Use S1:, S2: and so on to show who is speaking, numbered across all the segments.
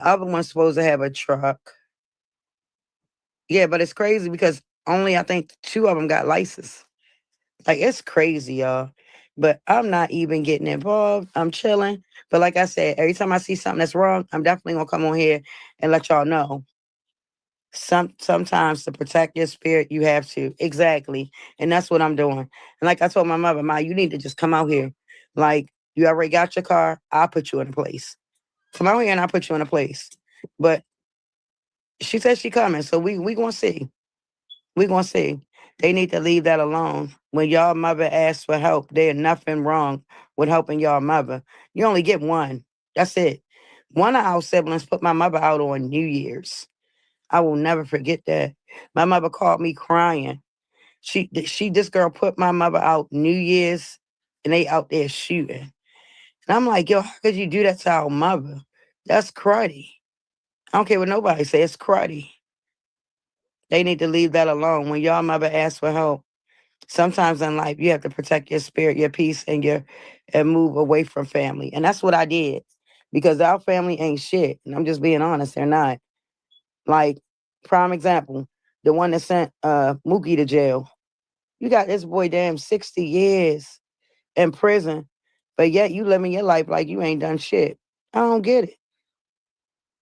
S1: Other one's supposed to have a truck. Yeah, but it's crazy because only I think two of them got license. Like it's crazy, y'all. But I'm not even getting involved. I'm chilling. But like I said, every time I see something that's wrong, I'm definitely gonna come on here and let y'all know. Sometimes to protect your spirit, you have to. Exactly. And that's what I'm doing. And like I told my mother, Ma, you need to just come out here. Like you already got your car, I'll put you in a place. Come out here and I'll put you in a place. But she said she coming, so we gonna see. We gonna see. They need to leave that alone. When y'all mother asks for help, there's nothing wrong with helping y'all mother. You only get one. That's it. One of our siblings put my mother out on New Year's. I will never forget that. My mother called me crying. This girl put my mother out New Year's, and they out there shooting. And I'm like, yo, how could you do that to our mother? That's cruddy. I don't care what nobody says. It's cruddy. They need to leave that alone. When y'all mother asks for help, sometimes in life you have to protect your spirit, your peace, and move away from family. And that's what I did. Because our family ain't shit. And I'm just being honest, they're not. Like, prime example, the one that sent Mookie to jail. You got this boy damn 60 years in prison, but yet you living your life like you ain't done shit. I don't get it.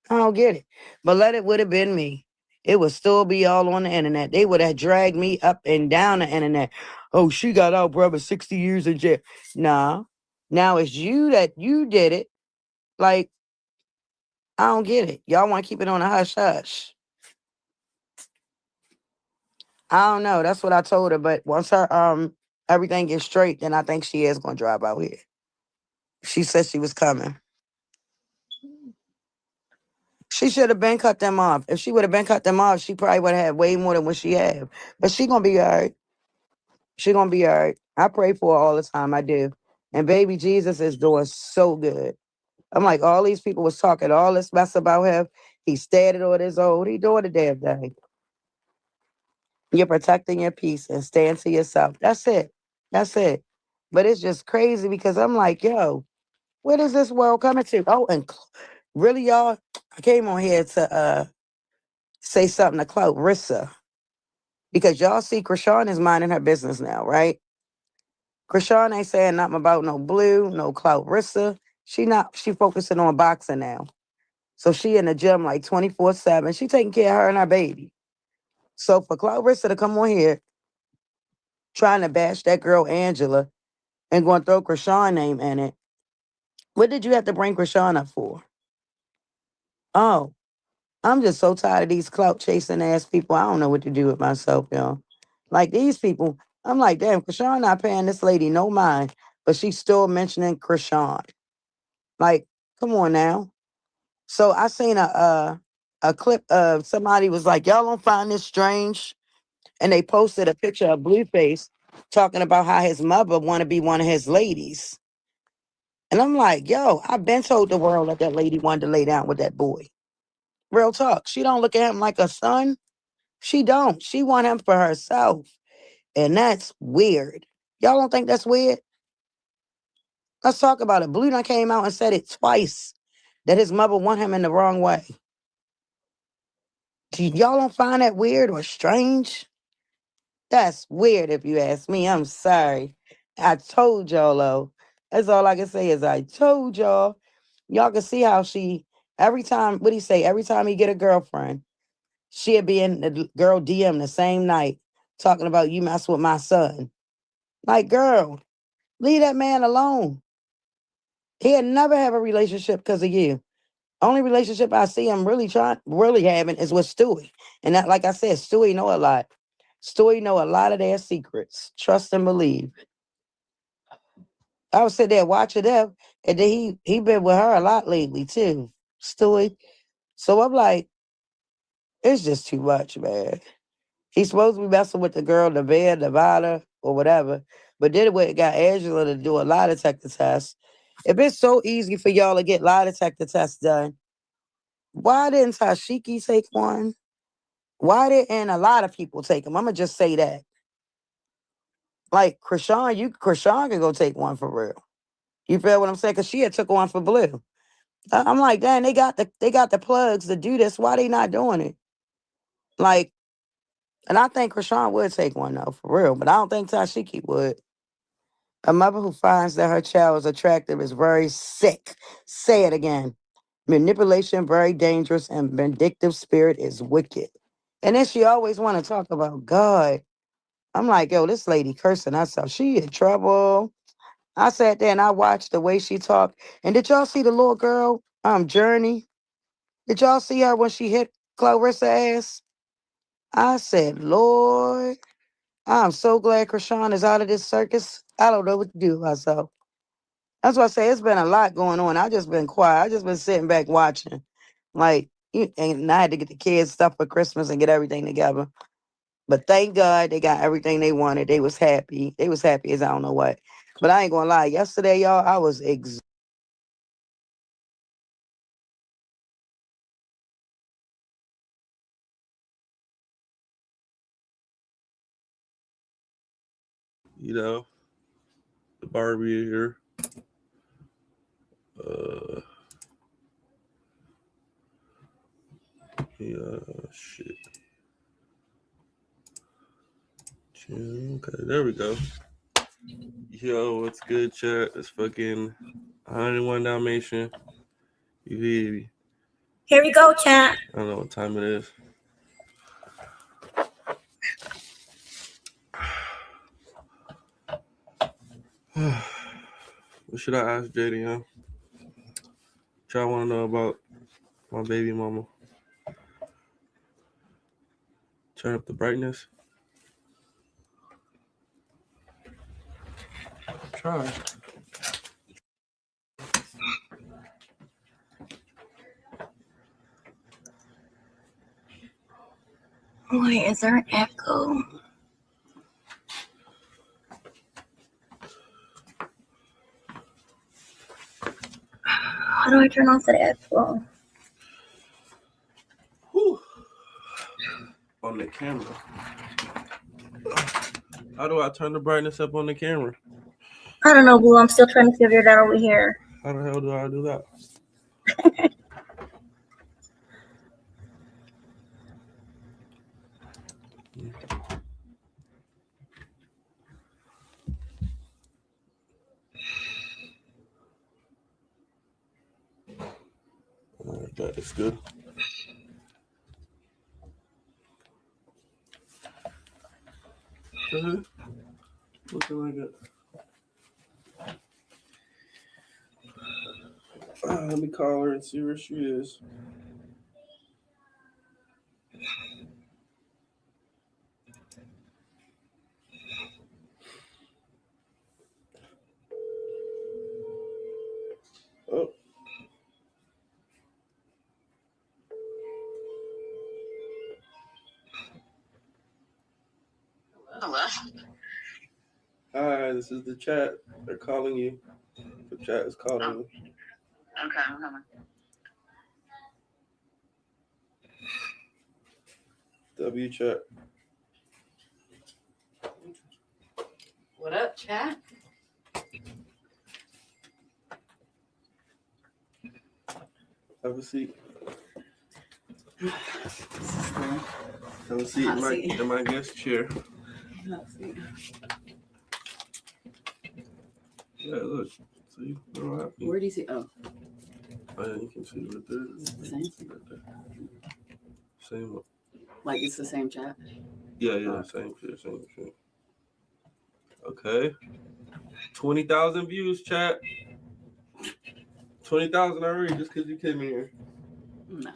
S1: I don't get it. But let it would have been me. It would still be all on the internet. They would have dragged me up and down the internet. Oh, she got out, brother, 60 years in jail. Nah. Now it's you that you did it. Like, I don't get it. Y'all want to keep it on a hush hush. I don't know. That's what I told her. But once her everything gets straight, then I think she is gonna drive out here. She said she was coming. She should have been cut them off. If she would have been cut them off, she probably would have had way more than what she have. But she gonna be all right. She gonna be all right. I pray for her all the time. I do. And baby Jesus is doing so good. I'm like, all these people was talking all this mess about him. He stayed all this old. He doing the damn thing. You're protecting your peace and staying to yourself. That's it. That's it. But it's just crazy because I'm like, yo, where does this world coming to? Oh, and really, y'all, I came on here to say something to Clarissa because y'all see Chrisean is minding her business now, right? Chrisean ain't saying nothing about no blue, no Clarissa. She focusing on boxing now. So she in the gym like 24/7. She taking care of her and her baby. So for Clarissa to come on here trying to bash that girl Angela and going to throw Chrisean name in it, what did you have to bring Chrisean up for? Oh, I'm just so tired of these clout chasing ass people. I don't know what to do with myself, y'all. Like these people, I'm like, damn, Chrisean not paying this lady no mind, but she's still mentioning Chrisean. Like, come on now. So I seen a clip of somebody was like, y'all don't find this strange, and they posted a picture of Blueface talking about how his mother want to be one of his ladies. And I'm like, yo, I've been told the world that lady wanted to lay down with that boy. Real talk. She don't look at him like a son. She don't. She want him for herself. And that's weird. Y'all don't think that's weird? Let's talk about it. Blue done came out and said it twice that his mother want him in the wrong way. Y'all don't find that weird or strange? That's weird if you ask me. I'm sorry. I told y'all though. That's all I can say is I told y'all. Y'all can see how she every time what he say, every time he get a girlfriend, she'll be in the girl DM the same night talking about you mess with my son. Like, girl, leave that man alone. He'll never have a relationship because of you. Only relationship I see him really having is with Stewie. And that, like I said, Stewie know a lot. Stewie know a lot of their secrets. Trust and believe. I was sitting there watching them, and then he been with her a lot lately too. Stewie. So I'm like, it's just too much, man. He's supposed to be messing with the girl, Nevada, or whatever. But then it got Angela to do a lie detector test. If it's so easy for y'all to get lie detector tests done, why didn't Tashiki take one? Why didn't a lot of people take them? I'm gonna just say that. Like Chrisean can go take one for real. You feel what I'm saying? Cause she had took one for Blue. I'm like, dang, they got the plugs to do this. Why they not doing it? Like, and I think Chrisean would take one though, for real. But I don't think Tashiki would. A mother who finds that her child is attractive is very sick. Say it again. Manipulation, very dangerous, and vindictive spirit is wicked. And then she always want to talk about God. I'm like, yo, this lady cursing herself. She in trouble. I sat there and I watched the way she talked. And did y'all see the little girl, Journey? Did y'all see her when she hit Clarissa ass? I said, Lord, I'm so glad Chrisean is out of this circus. I don't know what to do with myself. That's why I say it's been a lot going on. I just been quiet. I just been sitting back watching. Like, and I had to get the kids stuff for Christmas and get everything together. But thank God they got everything they wanted. They was happy. They was happy as I don't know what. But I ain't gonna lie. Yesterday, y'all, I was exhausted.
S2: You know, the Barbie here. Shit. Okay, there we go. Yo, what's good, chat? It's fucking 101 Dalmatian. You hear me?
S3: Here we go, chat.
S2: I don't know what time it is. What should I ask JaiDyN? Y'all want to know about my baby mama? Turn up the brightness. Try.
S3: Wait, is there an echo? How do I turn off that echo?
S2: Whew. On the camera. How do I turn the brightness up on the camera?
S3: I don't know, Blue. I'm still trying to figure it out over here.
S2: How the hell do I do that? That is good. Looking like it. Let me call her and see where she is. Oh.
S4: Hello.
S2: Hi, this is the chat. They're calling you. The chat is calling you.
S4: Okay, I'm coming.
S2: W chat.
S4: What up, chat?
S2: Have a seat. Have a seat in my guest chair. Yeah, look. See?
S4: Where do you see? Oh,
S2: yeah, you can see it right there.
S4: it's the same.
S2: Right there. Same one.
S4: Like it's the same chat.
S2: Yeah, same shit. Okay. 20,000 views, chat. 20,000 already just because you came in here.
S4: Nah.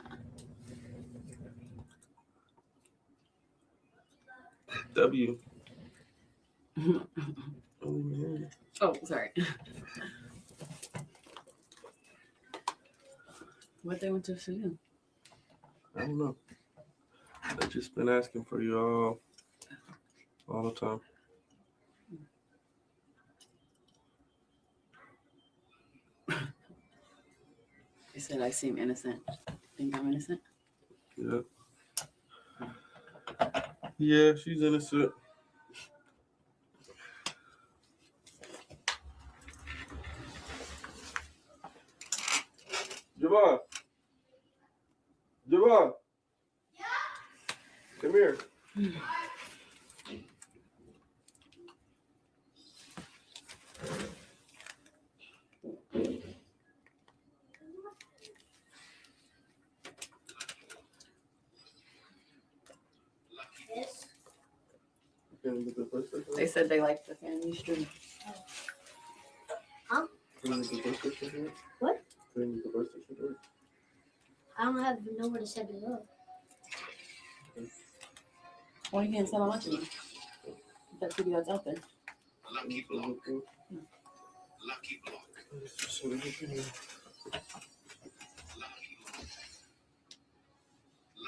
S2: W.
S4: Oh, sorry. What they went to StolEn?
S2: I don't know. I've just been asking for you all the time.
S4: They said I seem innocent. Think I'm innocent?
S2: Yeah. Yeah, she's innocent. Javon. Come here.
S4: They said they liked the family stream.
S3: Huh? What? I don't have nowhere to set it up.
S4: Why you can't sell much of them? That video that's out there.
S5: Lucky block. Lucky block.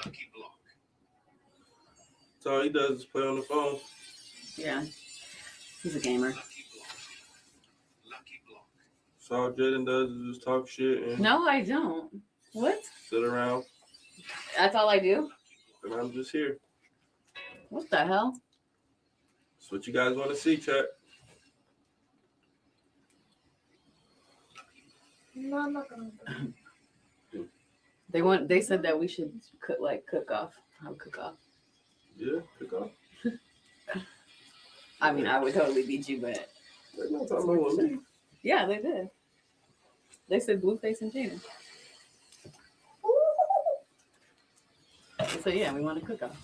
S5: Lucky block.
S2: So all he does is play on the phone.
S4: Yeah. He's a gamer.
S5: Lucky block.
S2: So all JaiDyN does is just talk shit and
S4: No, I don't. What?
S2: sit around.
S4: That's all I do?
S2: And I'm just here.
S4: What the hell?
S2: That's what you guys want to see, chat.
S3: No, I'm not gonna.
S4: They said that we should cook off. How cook off.
S2: Yeah, pick up.
S4: I mean, I would totally beat you, but
S2: They're not talking about me.
S4: yeah, they did. They said Blueface and JaiDyN. So yeah, we want to cook off.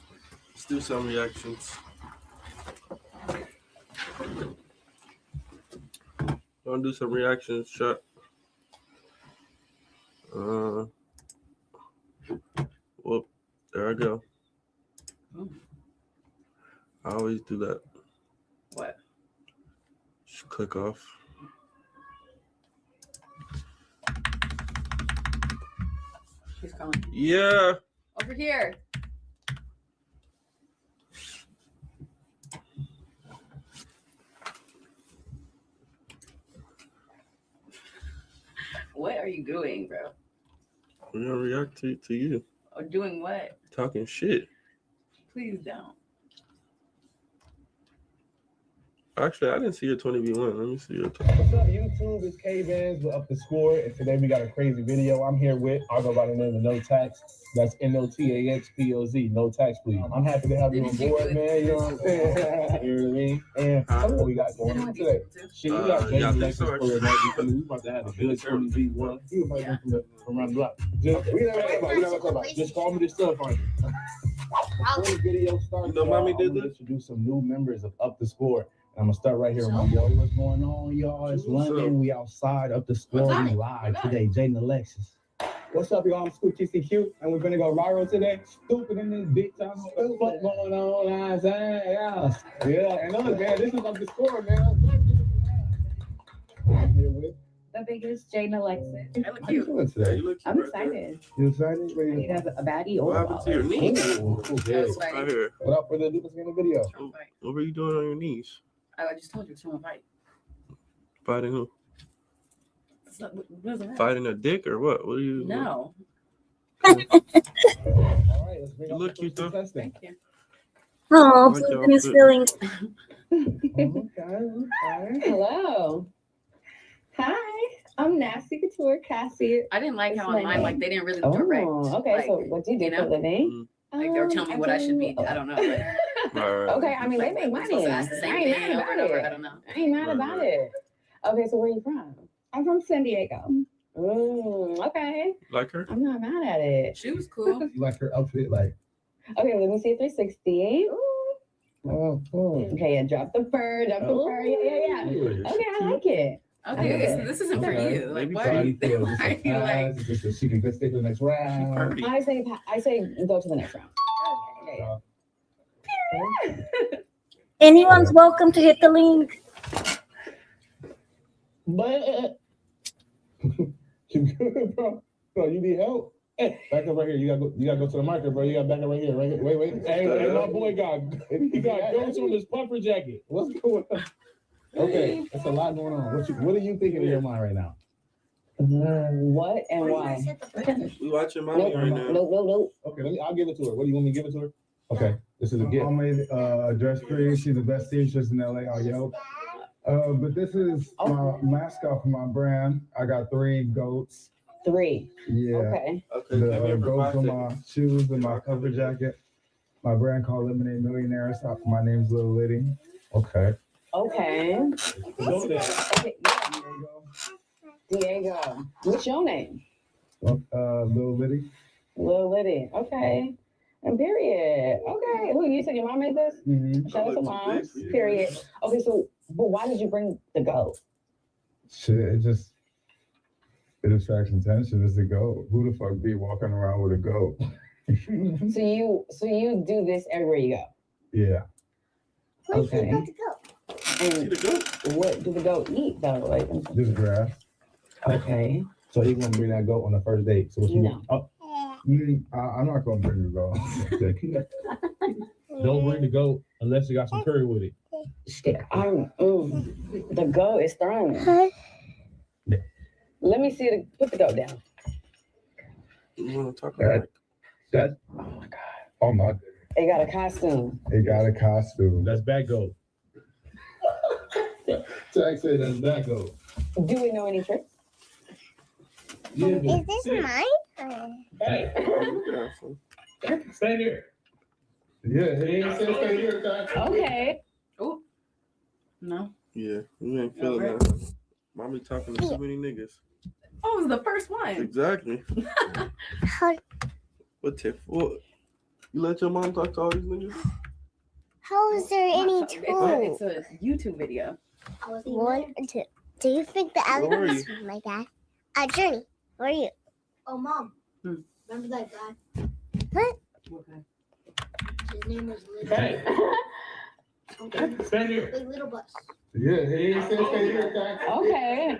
S2: Let's do some reactions. Want to do some reactions, chat? Whoop, there I go.
S4: Oh.
S2: I always do that.
S4: What?
S2: Just click off.
S4: She's calling.
S2: Yeah.
S4: Over here. What are you doing, bro?
S2: We're gonna react to you.
S4: Or doing what?
S2: Talking shit.
S4: Please don't.
S2: Actually, I didn't see your 20v1. Let me see your 20.
S6: What's up, YouTube? It's K-Vans. We're up to score, and today we got a crazy video. I'm here with, I'll go by the name of No Tax. That's NOTAXPOZ. No Tax, please. I'm happy to have you on board, man. You know what I'm saying? You know what I mean? And tell me what we got going on today. Shit, we got JaiDyN Lexus for the night because we about to have a good 20v1. You might go from around the block. Just, we never talk about it. Just call me the stuff on it. Before the video starts,
S2: You know, mommy did
S6: I'm gonna
S2: this?
S6: introduce some new members of Up the Score. I'm gonna start right here with my boy. What's going on, y'all? It's London. We outside Up the Score. We live today. JaiDyN Alexis.
S7: What's up, y'all? I'm Scoop TCQ, and we're gonna go viral today. Stupid in this big time. What's going on? Yeah. And look, man, this is Up the Score, man. I'm here with.
S8: The biggest JaiDyN Alexis.
S4: I look
S6: How you
S4: cute.
S6: feeling
S2: Yeah,
S6: today?
S2: you look cute
S8: I'm
S2: right there.
S8: excited.
S6: You excited?
S8: I need a baddie or
S2: What
S8: a
S2: happened to your
S8: baller.
S2: knees?
S6: Okay.
S2: Right here.
S6: Without further ado, let's get in the video.
S2: What were you doing on your knees?
S4: I just told you it's from a fight.
S2: Fighting who?
S4: What does it have?
S2: Fighting a dick or what? What are you?
S4: No.
S6: All right, let's bring
S2: You
S6: up
S2: look
S6: the
S2: cute,
S6: first
S2: though.
S6: contestant.
S4: Thank you.
S3: Oh,
S2: Like
S3: please
S2: your
S3: in his
S2: outfit.
S3: feelings.
S8: Okay. Hello. Hi. I'm Nasty Couture Cassie.
S4: I didn't like how on mine, like, they didn't really
S8: Oh,
S4: direct.
S8: okay.
S4: Like,
S8: So what do you do
S4: you
S8: for a
S4: know?
S8: living?
S4: Like, they were telling me what I should be. I don't know. Like,
S2: All right.
S8: Okay, I mean they make
S4: we're supposed
S8: money.
S4: to
S8: I
S4: ask the same
S8: ain't
S4: thing
S8: mad
S4: over
S8: about
S4: and over. I
S8: it.
S4: don't know.
S8: I ain't mad
S2: Right,
S8: about
S2: right.
S8: it. Okay, so where you from?
S9: I'm from San Diego.
S8: Okay.
S2: Like her?
S8: I'm not mad at it.
S4: She was cool.
S6: You like her outfit? Like,
S8: Okay, let me see a 360. Okay, yeah, drop the fur, drop the fur. Yeah. Okay, I like it.
S4: Okay, this isn't for
S6: Okay.
S4: you. Like,
S2: Maybe
S4: why
S6: how
S4: are
S6: do
S4: you,
S6: you feel?
S4: why are you like?
S6: Just so she can stay to the next round.
S2: Party.
S8: I say go to the next round. Okay.
S3: Anyone's welcome to hit the link.
S6: But you good, bro? Bro, you need help? Hey, back up right here. You gotta go to the market, bro. You gotta back up right here. Right? Wait. Hey, my boy he got ghosts on his puffer jacket. What's going on? Okay, that's a lot going on. What are you thinking in your mind right now?
S8: What and why?
S2: We watching mommy right now.
S8: Nope.
S6: Okay, I'll give it to her. What do you want me to give it to her? Okay, this is a gift.
S7: I made a dress cream. She's the best seamstress in LA. Yo. But this is my mascot for my brand. I got 3 goats.
S8: 3.
S6: Yeah.
S8: Okay.
S2: Okay,
S6: The
S2: give me a
S6: gold for
S2: five
S6: my shoes and my cover jacket. My brand called Lemonade Millionaire. My name's Lil Liddy.
S7: Okay.
S8: Okay.
S7: Go there.
S8: Okay. Yeah. Diego. What's your name?
S6: Lil Liddy.
S8: Lil Liddy. Okay. And period. Okay. Who you said your mom made this?
S6: Mm-hmm.
S8: Shout out to moms. Period. Okay, so but why did you bring the goat?
S6: Shit, it attracts attention. It's a goat. Who the fuck be walking around with a goat?
S8: So you do this everywhere you go.
S6: Yeah.
S8: Okay.
S3: Where's the goat?
S8: And what do the goat eat though? Like
S6: Just grass.
S8: okay.
S7: So you gonna bring that goat on the first date? So what you
S8: No.
S7: oh,
S6: I'm not gonna bring the goat.
S7: don't bring the goat unless you got some curry with it.
S8: The goat is throwing it. Let me see put the goat down.
S2: You want to talk about
S6: That.
S8: Oh my god.
S6: Oh my.
S8: It got a costume.
S6: It got a costume.
S7: That's bad goat.
S6: Jack said that's that goat.
S8: Do we know any tricks?
S7: Yeah,
S3: Is this mine?
S7: hey, stay there.
S6: Yeah, he ain't said stay here, Jack.
S8: Okay.
S4: Oh. No.
S2: Yeah, you ain't feeling that. Mommy talking to too many niggas.
S4: Oh, it was the first one.
S2: Exactly.
S3: How,
S2: What tip? What? You let your mom talk to all these niggas?
S3: how is there any
S4: It's
S3: tool?
S4: a YouTube video.
S3: 1 and 2. Do you think the
S2: Where are
S3: alligators my dad? Journey, where are you?
S9: Oh, Mom.
S4: Hmm.
S9: Remember that guy?
S3: What?
S4: Okay.
S9: His name was Little.
S7: Hey, stay there.
S9: Big Little Bus.
S6: Yeah, he ain't said stay here, Jack.
S8: Okay.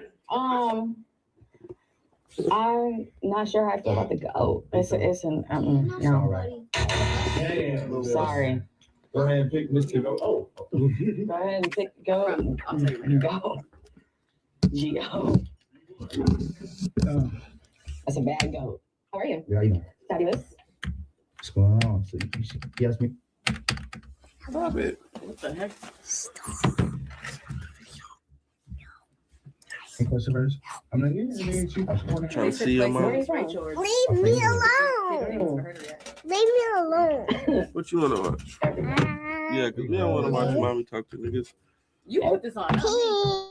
S8: I'm not sure how I feel about the goat. It's an
S9: Not
S8: no.
S9: somebody.
S7: Damn.
S8: Sorry.
S6: Go ahead and pick Mr. Goat.
S7: Oh.
S8: Go ahead and pick goat.
S4: I'll tell you.
S8: Go. Geo. That's a bad goat. How are you?
S7: Yeah, you know.
S8: Fabulous.
S7: What's going on? So you asked me.
S2: Stop it.
S4: What the heck?
S7: Any question first? I'm like, yeah, you.
S2: Trying to see your
S8: Where are
S2: mom.
S8: you from?
S3: Leave me alone. Leave me alone.
S2: What you want to watch? Yeah, because we don't want to watch mommy talk to niggas.
S4: You put this on. not me.
S3: Pee.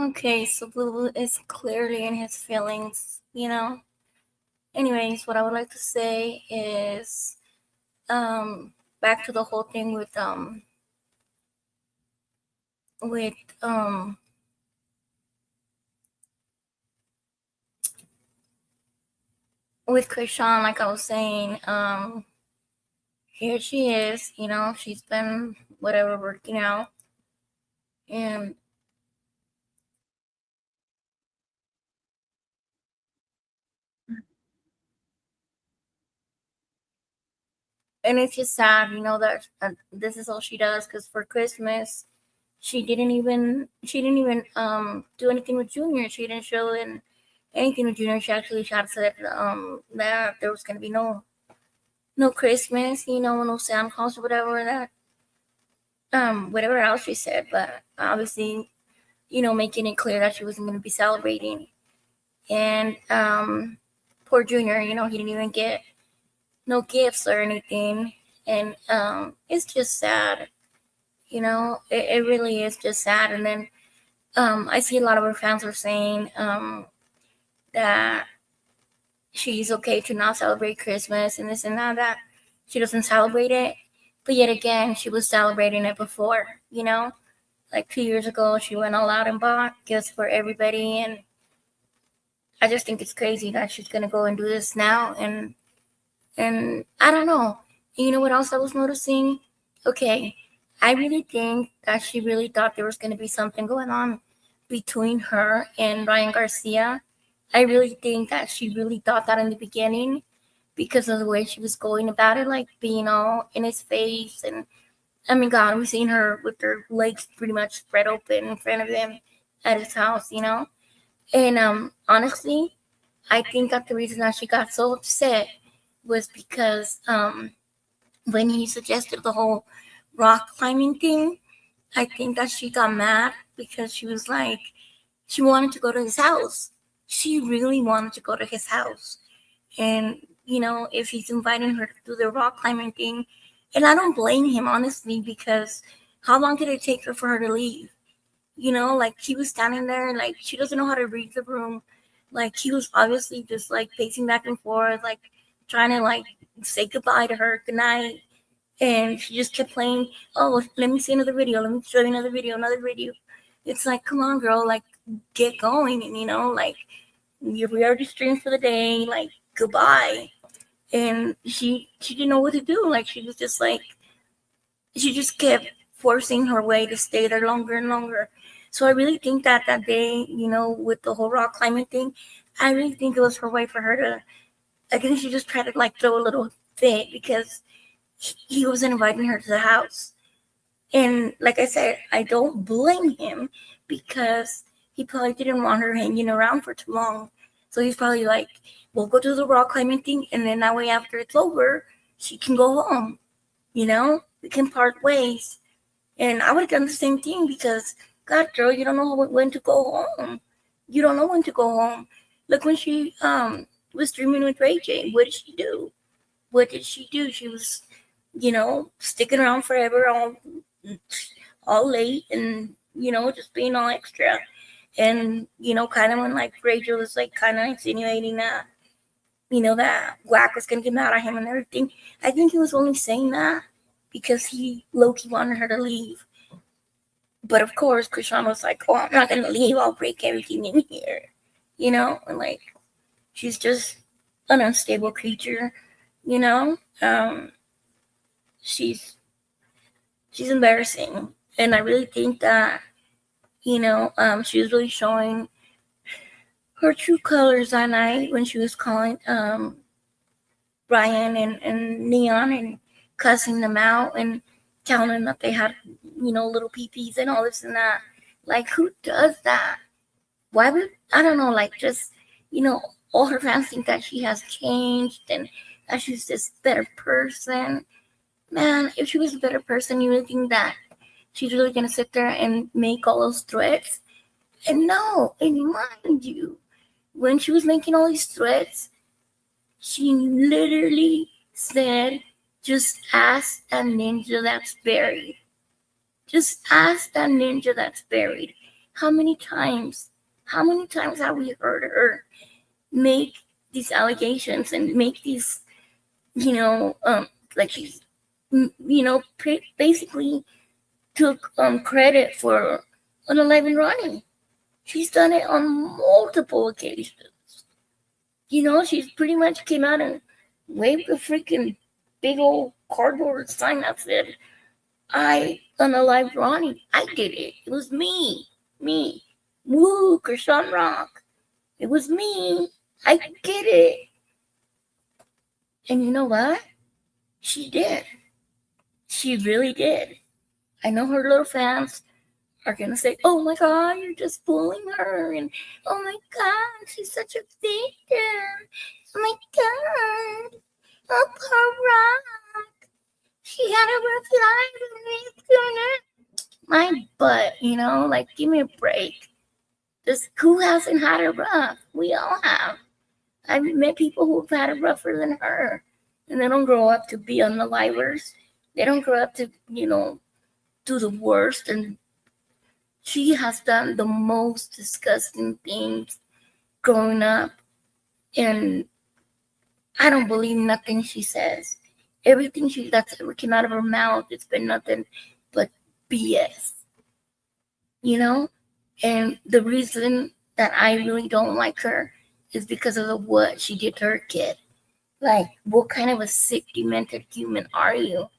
S3: Okay, so Blue is clearly in his feelings, you know. Anyways, what I would like to say is, back to the whole thing with with Chrisean, like I was saying, here she is, you know, she's been whatever working out, and it's just sad, you know, that this is all she does. Because for Christmas, she didn't even do anything with Junior. She didn't show in anything with Junior. She actually tried to say that there was gonna be no Christmas, you know, no Santa Claus or whatever that whatever else she said, but obviously, you know, making it clear that she wasn't gonna be celebrating. And poor Junior, you know, he didn't even get no gifts or anything. And it's just sad, you know, it really is just sad. And then I see a lot of her fans are saying that she's okay to not celebrate Christmas and this and that she doesn't celebrate it. But yet again, she was celebrating it before, you know? Like 2 years ago, she went all out and bought gifts for everybody. And I just think it's crazy that she's going to go and do this now. And I don't know. And you know what else I was noticing? Okay, I really think that she really thought there was going to be something going on between her and Ryan Garcia. I really think that she really thought that in the beginning because of the way she was going about it, like being all in his face. And I mean, God, we've seen her with her legs pretty much spread open in front of him at his house, you know? And honestly, I think that the reason that she got so upset was because when he suggested the whole rock climbing thing, I think that she got mad because she was like, she wanted to go to his house. She really wanted to go to his house. And, you know, if he's inviting her to do the rock climbing thing, and I don't blame him, honestly, because how long did it take her for her to leave? You know, like he was standing there, like she doesn't know how to read the room. Like he was obviously just like pacing back and forth, like trying to like say goodbye to her, good night. And she just kept playing, oh, let me see another video, let me show you another video, another video. It's like, come on, girl, like get going. And, you know, like we already streamed for the day, like goodbye. And she didn't know what to do. Like she was just like, she just kept forcing her way to stay there longer and longer. So I really think that that day, you know, with the whole rock climbing thing, I really think it was her way for her to, I think she just tried to like throw a little fit because he wasn't inviting her to the house. And like I said, I don't blame him because he probably didn't want her hanging around for too long. So he's probably like, we'll go do the rock climbing thing, and then that way after it's over, she can go home. You know, we can part ways. And I would have done the same thing because, God, girl, you don't know when to go home. You don't know when to go home. Look, when she was streaming with Ray J, what did she do? What did she do? She was, you know, sticking around forever, all late, and you know, just being all extra. And you know, kind of when like Rachel was like kind of insinuating that, you know, that Wack was gonna get mad at him and everything. I think he was only saying that because he low-key wanted her to leave. But of course, Chrisean was like, "Oh, I'm not gonna leave. I'll break everything in here," you know, and like she's just an unstable creature, you know. She's embarrassing, and I really think that, you know, she was really showing her true colors that night when she was calling Brian and Neon and cussing them out and telling them that they had, you know, little peepees and all this and that. Like, who does that? Why would, I don't know, like, just, you know, all her fans think that she has changed and that she's this better person. Man, if she was a better person, you would think that she's really gonna sit there and make all those threats. And no, and mind you, when she was making all these threats, she literally said, just ask that ninja that's buried. Just ask that ninja that's buried How many times have we heard her make these allegations and make these, like she's, basically took credit for unaliving Ronnie. She's done it on multiple occasions. She's pretty much came out and waved a freaking big old cardboard sign that said, I unalived Ronnie. I did it. It was me. Me. Woo, Chrisean Rock. It was me. I did it. And you know what? She did. She really did. I know her little fans are going to say, oh my God, you're just fooling her. And oh my God, she's such a victim. Oh my God. Oh, poor Rock. She had a rough life. My butt, like, give me a break. Who hasn't had it rough? We all have. I've met people who've had it rougher than her. And they don't grow up to be unalivers. They don't grow up to, do the worst. And she has done the most disgusting things growing up. And I don't believe nothing she says. Everything that's ever came out of her mouth, it's been nothing but BS. And the reason that I really don't like her is because of what she did to her kid. Like, what kind of a sick, demented human are you?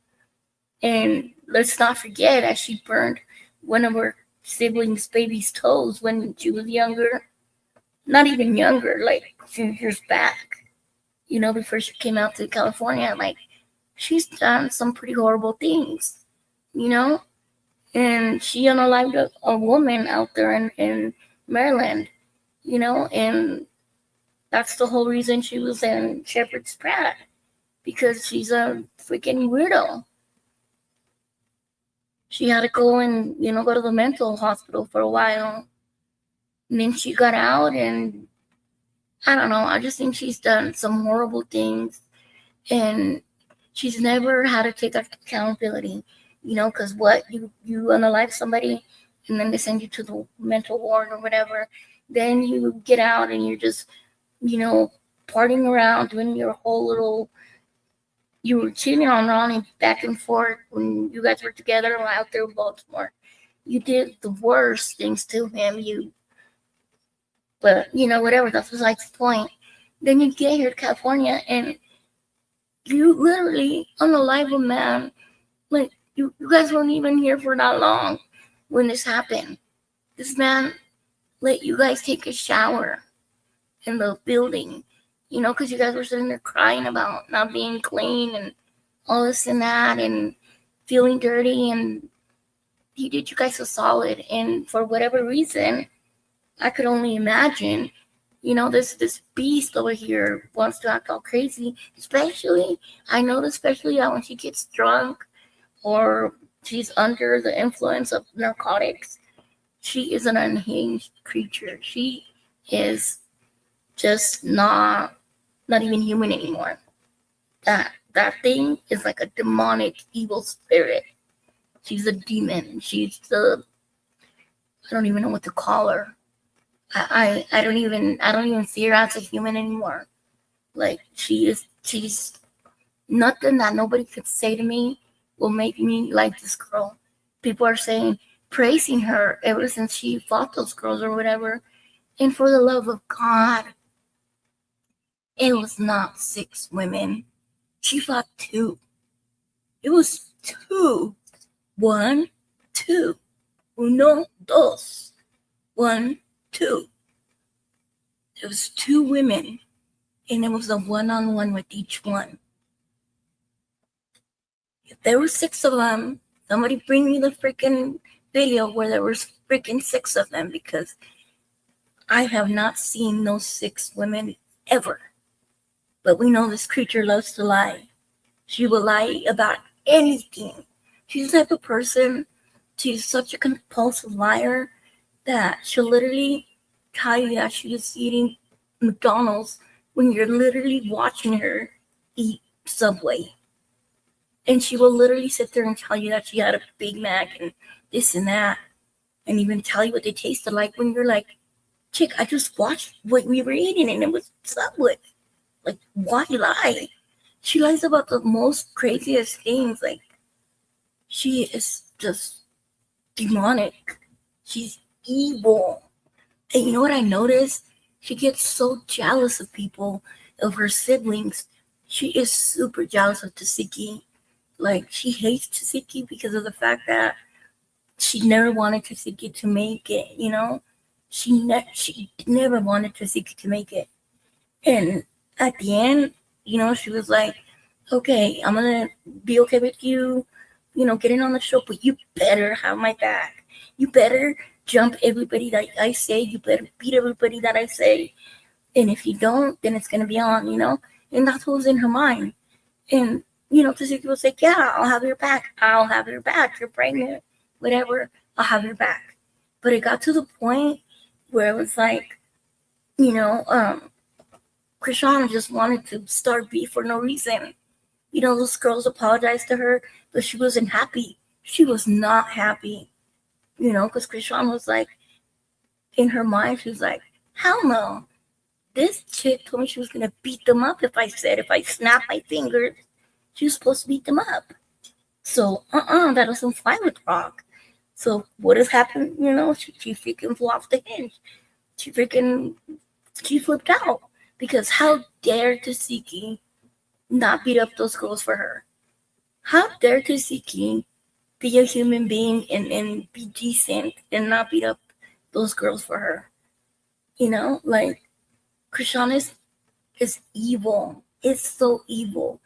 S3: And let's not forget that she burned one of her siblings' baby's toes when she was younger. Not even younger, like a few years back. Before she came out to California. Like, she's done some pretty horrible things, And she unalived a woman out there in Maryland, and that's the whole reason she was in Shepherd's Pratt, because she's a freaking weirdo. She had to go and, go to the mental hospital for a while. And then she got out, and I don't know. I just think she's done some horrible things, and she's never had to take accountability, because you unalive somebody, and then they send you to the mental ward or whatever. Then you get out and you're just, partying around, doing your whole little. You were cheating on Ronnie back and forth when you guys were together out there in Baltimore. You did the worst things to him. But, whatever, that's besides the point. Then you get here to California and you literally unalive a man. Like, you guys weren't even here for that long when this happened. This man let you guys take a shower in the building, because you guys were sitting there crying about not being clean and all this and that and feeling dirty. And he did you guys a solid. And for whatever reason, I could only imagine, this beast over here wants to act all crazy. Especially when she gets drunk or she's under the influence of narcotics. She is an unhinged creature. She is just not even human anymore. That thing is like a demonic evil spirit. She's a demon. I don't even know what to call her. I don't even see her as a human anymore. Like, she's nothing that nobody could say to me will make me like this girl. People are praising her ever since she fought those girls or whatever. And for the love of God, it was not 6 women. She fought 2. It was 2. 1, 2. Uno, dos. 1, 2. It was 2 women, and it was a one-on-one with each one. If there were 6 of them, somebody bring me the freaking video where there was freaking 6 of them, because I have not seen those 6 women ever. But we know this creature loves to lie. She will lie about anything. She's the type of person, she's such a compulsive liar that she'll literally tell you that she was eating McDonald's when you're literally watching her eat Subway. And she will literally sit there and tell you that she had a Big Mac and this and that. and even tell you what they tasted like when you're like, chick, I just watched what we were eating and it was Subway. Like, why lie? She lies about the most craziest things. Like, she is just demonic. She's evil. And you know what I noticed? She gets so jealous of people, of her siblings. She is super jealous of Tasiki. Like, she hates Tasiki because of the fact that she never wanted Tasiki to make it, you know? She never wanted Tasiki to make it. And at the end, you know, she was like, okay, I'm going to be okay with you, you know, getting on the show, but you better have my back. You better jump everybody that I say. You better beat everybody that I say. And if you don't, then it's going to be on, you know? And that's what was in her mind. And, you know, Tasiki was like, yeah, I'll have your back. I'll have your back. You're pregnant, whatever. I'll have your back. But it got to the point where it was like, you know, Chrisean just wanted to start beef for no reason. You know, those girls apologized to her, but she wasn't happy. She was not happy, you know, because Chrisean was like, in her mind, she was like, hell no. This chick told me she was going to beat them up if I snapped my fingers, she was supposed to beat them up. So, that doesn't fly with Rock. So, what has happened? You know, she freaking flew off the hinge. She flipped out. Because how dare Tasiki not beat up those girls for her? How dare Tasiki be a human being and be decent and not beat up those girls for her? You know, like, Chrisean is evil. It's so evil.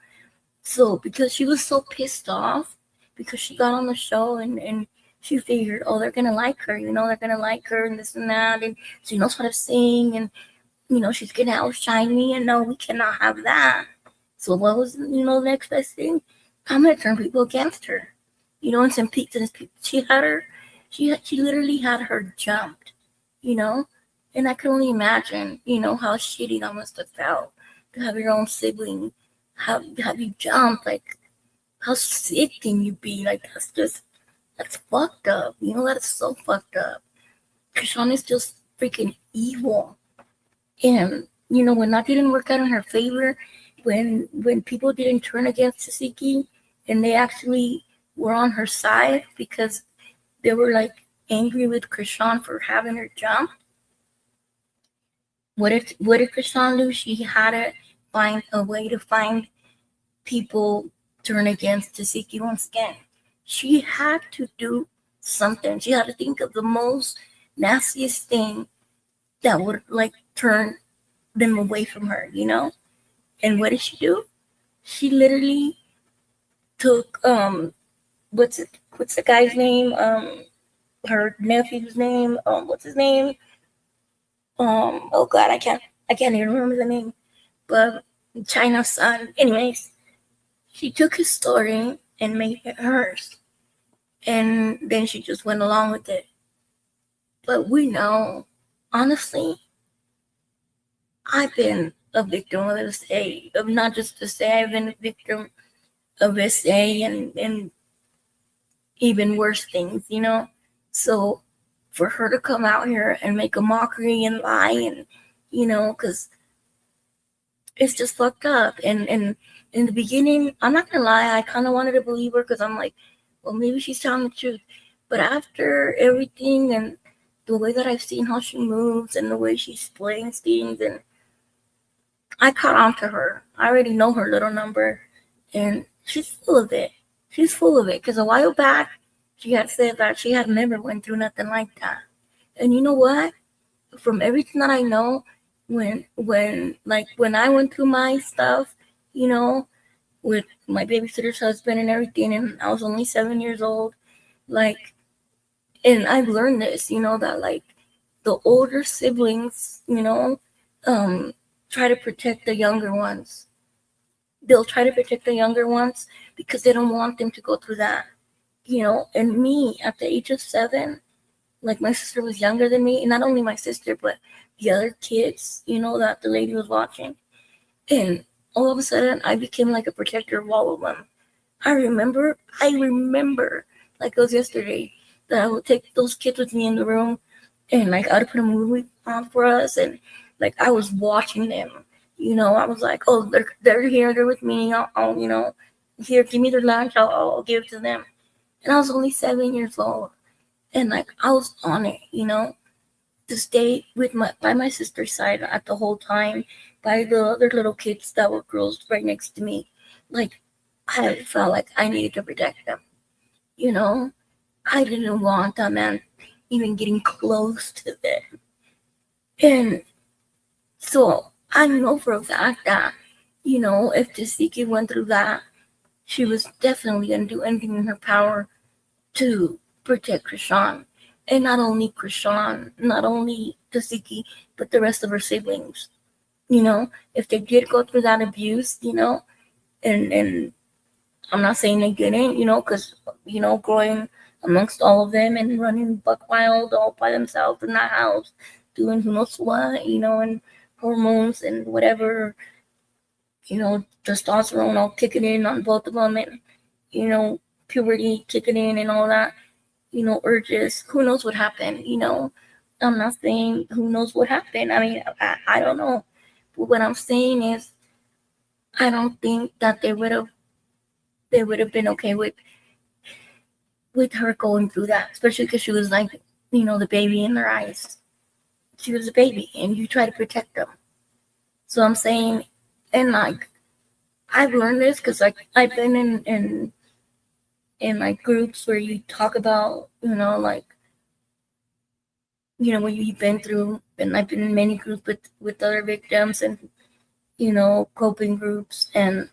S3: So, because she was so pissed off, because she got on the show and she figured, oh, they're going to like her, you know, they're going to like her and this and that. And she knows how to sing and, you know, she's going to outshine me. And no, we cannot have that. So what was, you know, the next best thing? I'm going to turn people against her. You know, and some people, she literally had her jumped, you know? And I can only imagine, you know, how shitty that must have felt to have your own sibling have you jump. Like, how sick can you be? Like, that's fucked up. You know, that is so fucked up. Chrisean is just freaking evil. And, you know, when that didn't work out in her favor, when people didn't turn against Tasiki and they actually were on her side because they were, like, angry with Chrisean for having her jump, what did Chrisean do? She had to find a way to find people turn against Tasiki once again. She had to do something. She had to think of the most nastiest thing that would, like, turn them away from her, you know? And what did she do? She literally took what's the guy's name? Her nephew's name, what's his name? Oh god, I can't even remember the name. But China's son. Anyways, she took his story and made it hers. And then she just went along with it. But we know, honestly, I've been a victim of SA, of not just SA, I've been a victim of SA and even worse things, you know? So for her to come out here and make a mockery and lie and, you know, because it's just fucked up. And in the beginning, I'm not gonna lie, I kind of wanted to believe her because I'm like, well, maybe she's telling the truth. But after everything and the way that I've seen how she moves and the way she explains things, and I caught on to her. I already know her little number, and she's full of it. She's full of it because a while back, she had said that she had never went through nothing like that. And you know what? From everything that I know, when I went through my stuff, you know, with my babysitter's husband and everything, and I was only 7 years old, like, and I've learned this, you know, that like the older siblings, you know, try to protect the younger ones. They'll try to protect the younger ones because they don't want them to go through that, you know. And me, at the age of 7, like, my sister was younger than me, and not only my sister, but the other kids, you know, that the lady was watching. And all of a sudden, I became like a protector of all of them. I remember, like it was yesterday, that I would take those kids with me in the room, and like I would put a movie on for us, and like I was watching them. I was like, oh, they're here, they're with me. I'll here, give me their lunch. I'll give it to them. And I was only 7 years old, and like I was on it, to stay by my sister's side at the whole time, by the other little kids that were girls right next to me. Like I felt like I needed to protect them. I didn't want that man even getting close to them. And so I know for a fact that, if Tasiki went through that, she was definitely going to do anything in her power to protect Chrisean. And not only Chrisean, not only Tasiki, but the rest of her siblings. If they did go through that abuse, and I'm not saying they didn't, because, growing amongst all of them and running buck wild all by themselves in that house, doing who knows what, and hormones and whatever, testosterone all kicking in on both of them, and, puberty kicking in and all that, urges. Who knows what happened, I'm not saying who knows what happened. I mean, I don't know. But what I'm saying is, I don't think that they would have been okay with her going through that, especially because she was like, the baby in their eyes. She was a baby, and you try to protect them. So I'm saying, and like, I've learned this because like I've been in like groups where you talk about, like, what you've been through, and I've been in many groups with other victims, and coping groups, and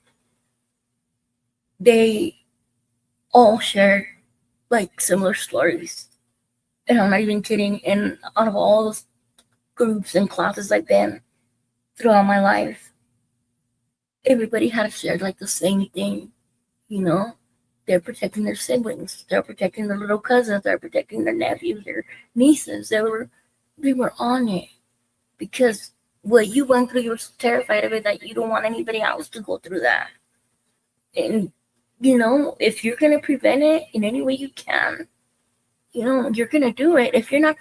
S3: they all shared like similar stories. And I'm not even kidding. And out of all those groups and classes I've been throughout my life, everybody had shared like the same thing. They're protecting their siblings, they're protecting their little cousins, they're protecting their nephews, their nieces. They were on it because what you went through, you were so terrified of it that you don't want anybody else to go through that. And if you're gonna prevent it in any way you can, you're gonna do it. If you're not,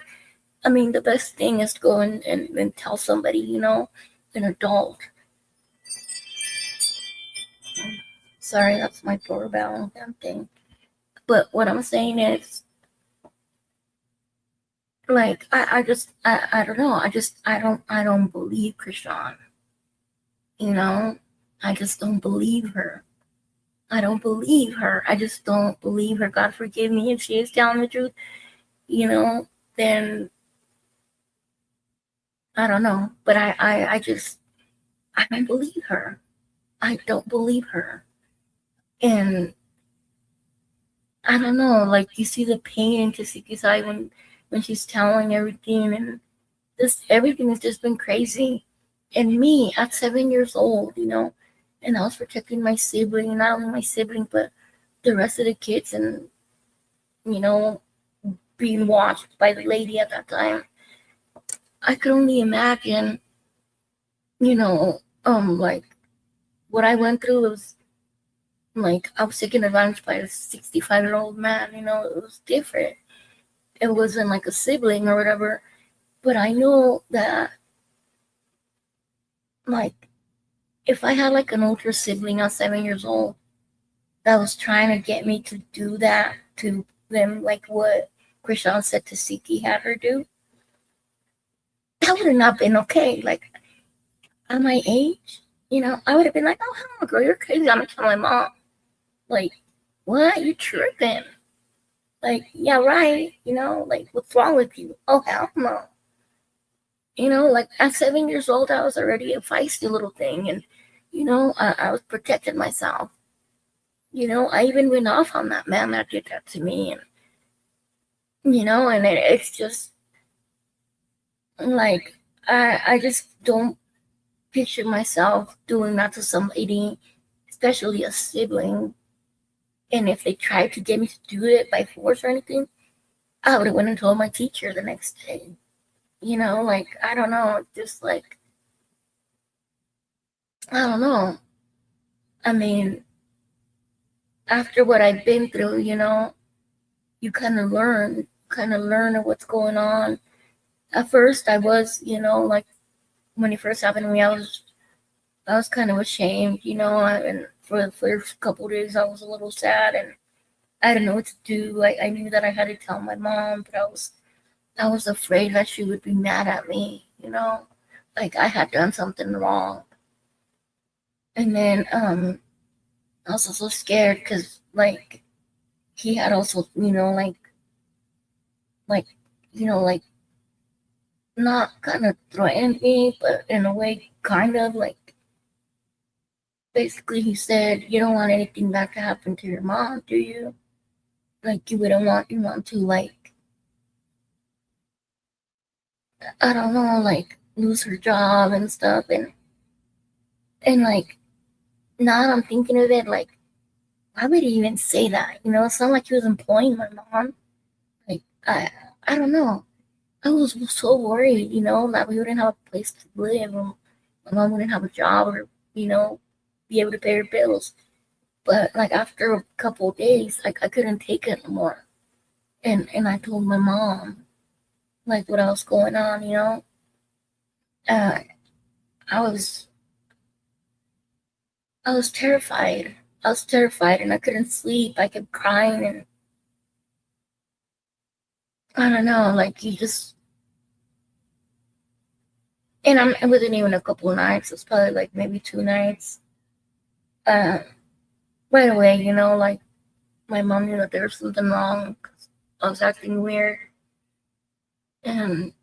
S3: I mean, the best thing is to go and tell somebody, an adult. Sorry, that's my doorbell thing. But what I'm saying is, like, I don't know. I don't believe Chrisean. I just don't believe her. I don't believe her. I just don't believe her. God forgive me if she is telling the truth, then I don't know. But I don't believe her. I don't believe her. And I don't know, like you see the pain in Tasiki's eye when she's telling everything, and everything has just been crazy. And me at 7 years old, and I was protecting my sibling, not only my sibling, but the rest of the kids, and being watched by the lady at that time. I could only imagine, like what I went through was like I was taken advantage by a 65-year-old man. It was different. It wasn't like a sibling or whatever, but I know that, like, if I had like an older sibling at 7 years old that was trying to get me to do that to them, like what Chrisean said Tasiki had her do, that would have not been okay. Like, at my age, I would have been like, oh, hell no, girl, you're crazy. I'm going to tell my mom. Like, what? You tripping? Like, yeah, right. Like, what's wrong with you? Oh, hell no. Like at 7 years old, I was already a feisty little thing. And, I was protecting myself. I even went off on that man that did that to me. And, and it's just like, I just don't picture myself doing that to somebody, especially a sibling. And if they tried to get me to do it by force or anything, I would have went and told my teacher the next day. Like, I don't know, just like, I don't know. I mean, after what I've been through, you kind of learn what's going on. At first, I was, like when it first happened to me, I was kind of ashamed, and for the first couple of days, I was a little sad, and I didn't know what to do. I knew that I had to tell my mom, but I was afraid that she would be mad at me, like I had done something wrong. And then I was also scared because like he had also, like like not kind of threatened me, but in a way kind of like basically he said, "You don't want anything bad to happen to your mom, do you? Like you wouldn't want your mom to like, I don't know, like lose her job and stuff." And like now that I'm thinking of it, like why would he even say that? It's not like he was employing my mom. Like I don't know. I was so worried, that we wouldn't have a place to live, or my mom wouldn't have a job, or be able to pay her bills. But like after a couple of days, like I couldn't take it anymore, and I told my mom like what else going on. Uh, I was I was terrified. I was terrified, and I couldn't sleep. I kept crying, and I don't know, like you just. And it wasn't even a couple of nights. It was probably like maybe 2 nights. Uh, right away, like my mom knew that there was something wrong because I was acting weird. And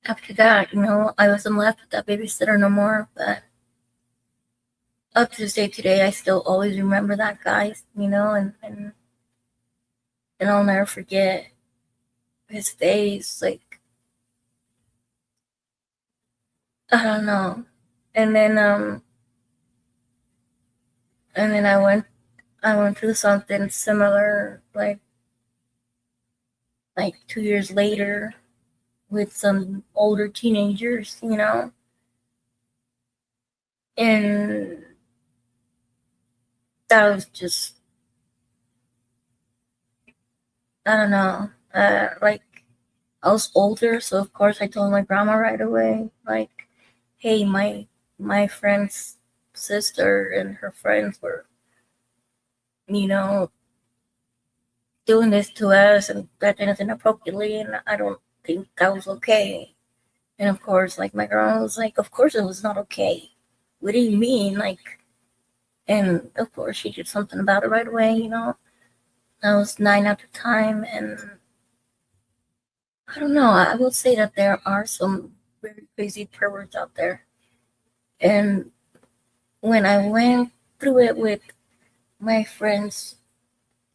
S3: after that, I wasn't left with that babysitter no more. But up to this day today, I still always remember that guy, and I'll never forget his face. Like, I don't know. And then I went through something similar, like 2 years later with some older teenagers, and that was just, I don't know, like I was older, so of course I told my grandma right away, like, hey, my friend's sister and her friends were, doing this to us and acting inappropriately, and I don't think that was okay. And of course, like my grandma was like, of course it was not okay. What do you mean? Like, and of course she did something about it right away, I was 9 at the time, and I don't know. I will say that there are some very crazy perverts out there. And when I went through it with my friend's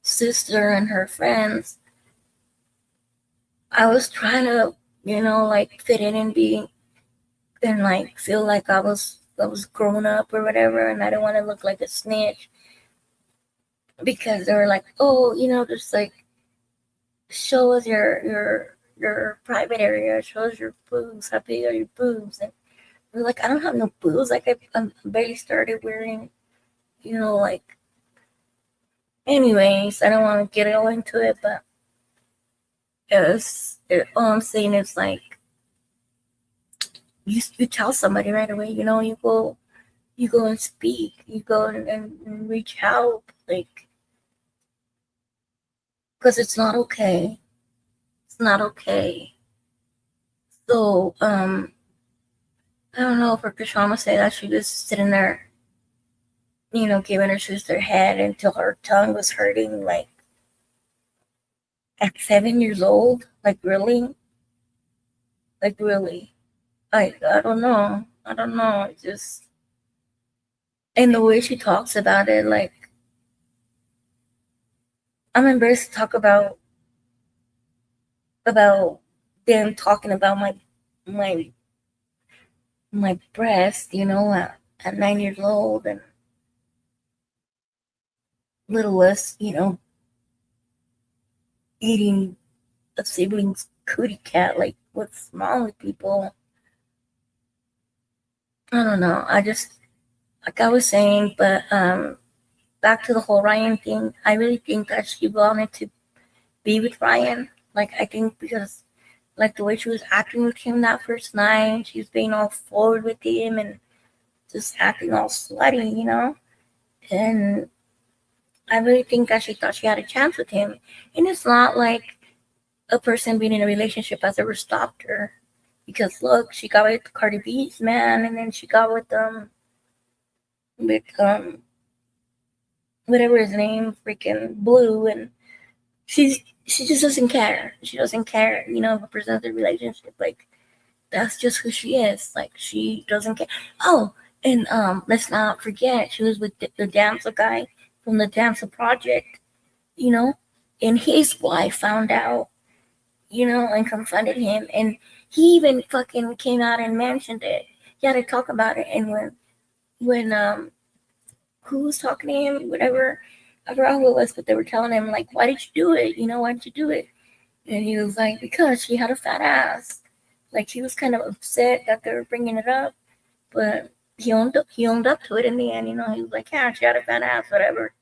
S3: sister and her friends, I was trying to, like fit in and be and like feel like I was grown up or whatever, and I didn't want to look like a snitch because they were like, oh, just like show us your private area, show us your boobs, how big are your boobs, and we're like, I don't have no boobs, like I barely started wearing, like. Anyways, I don't want to get all into it, but all I'm saying is like you tell somebody right away, you go and speak, you go and reach out, like, because it's not okay. It's not okay. So I don't know, for Krishama say that she was sitting there, giving her sister head until her tongue was hurting, like at 7 years old. Like really? Like really? Like I don't know. It's just, and the way she talks about it, like I'm embarrassed to talk about them talking about my my breast, at 9 years old, and little us, eating a sibling's cootie cat. Like, what's wrong with people? I don't know. I just, like I was saying, but back to the whole Ryan thing, I really think that she wanted to be with Ryan. Like, I think because, like, the way she was acting with him that first night, she was being all forward with him and just acting all slutty, you know? And I really think that she thought she had a chance with him. And it's not like a person being in a relationship has ever stopped her. Because look, she got with Cardi B's man, and then she got with whatever his name, freaking Blue, and she just doesn't care. She doesn't care, you know, if it presents a relationship. Like, that's just who she is. Like, she doesn't care. Oh, and let's not forget, she was with the Damsel guy from the Damsel Project, you know, and his wife found out, you know, and confronted him, and he even fucking came out and mentioned it. He had to talk about it, and when who was talking to him, whatever, I forgot who it was, but they were telling him, like, why did you do it? You know, why did you do it? And he was like, because she had a fat ass. Like, he was kind of upset that they were bringing it up, but he owned up to it in the end. You know, he was like, yeah, she had a fat ass, whatever.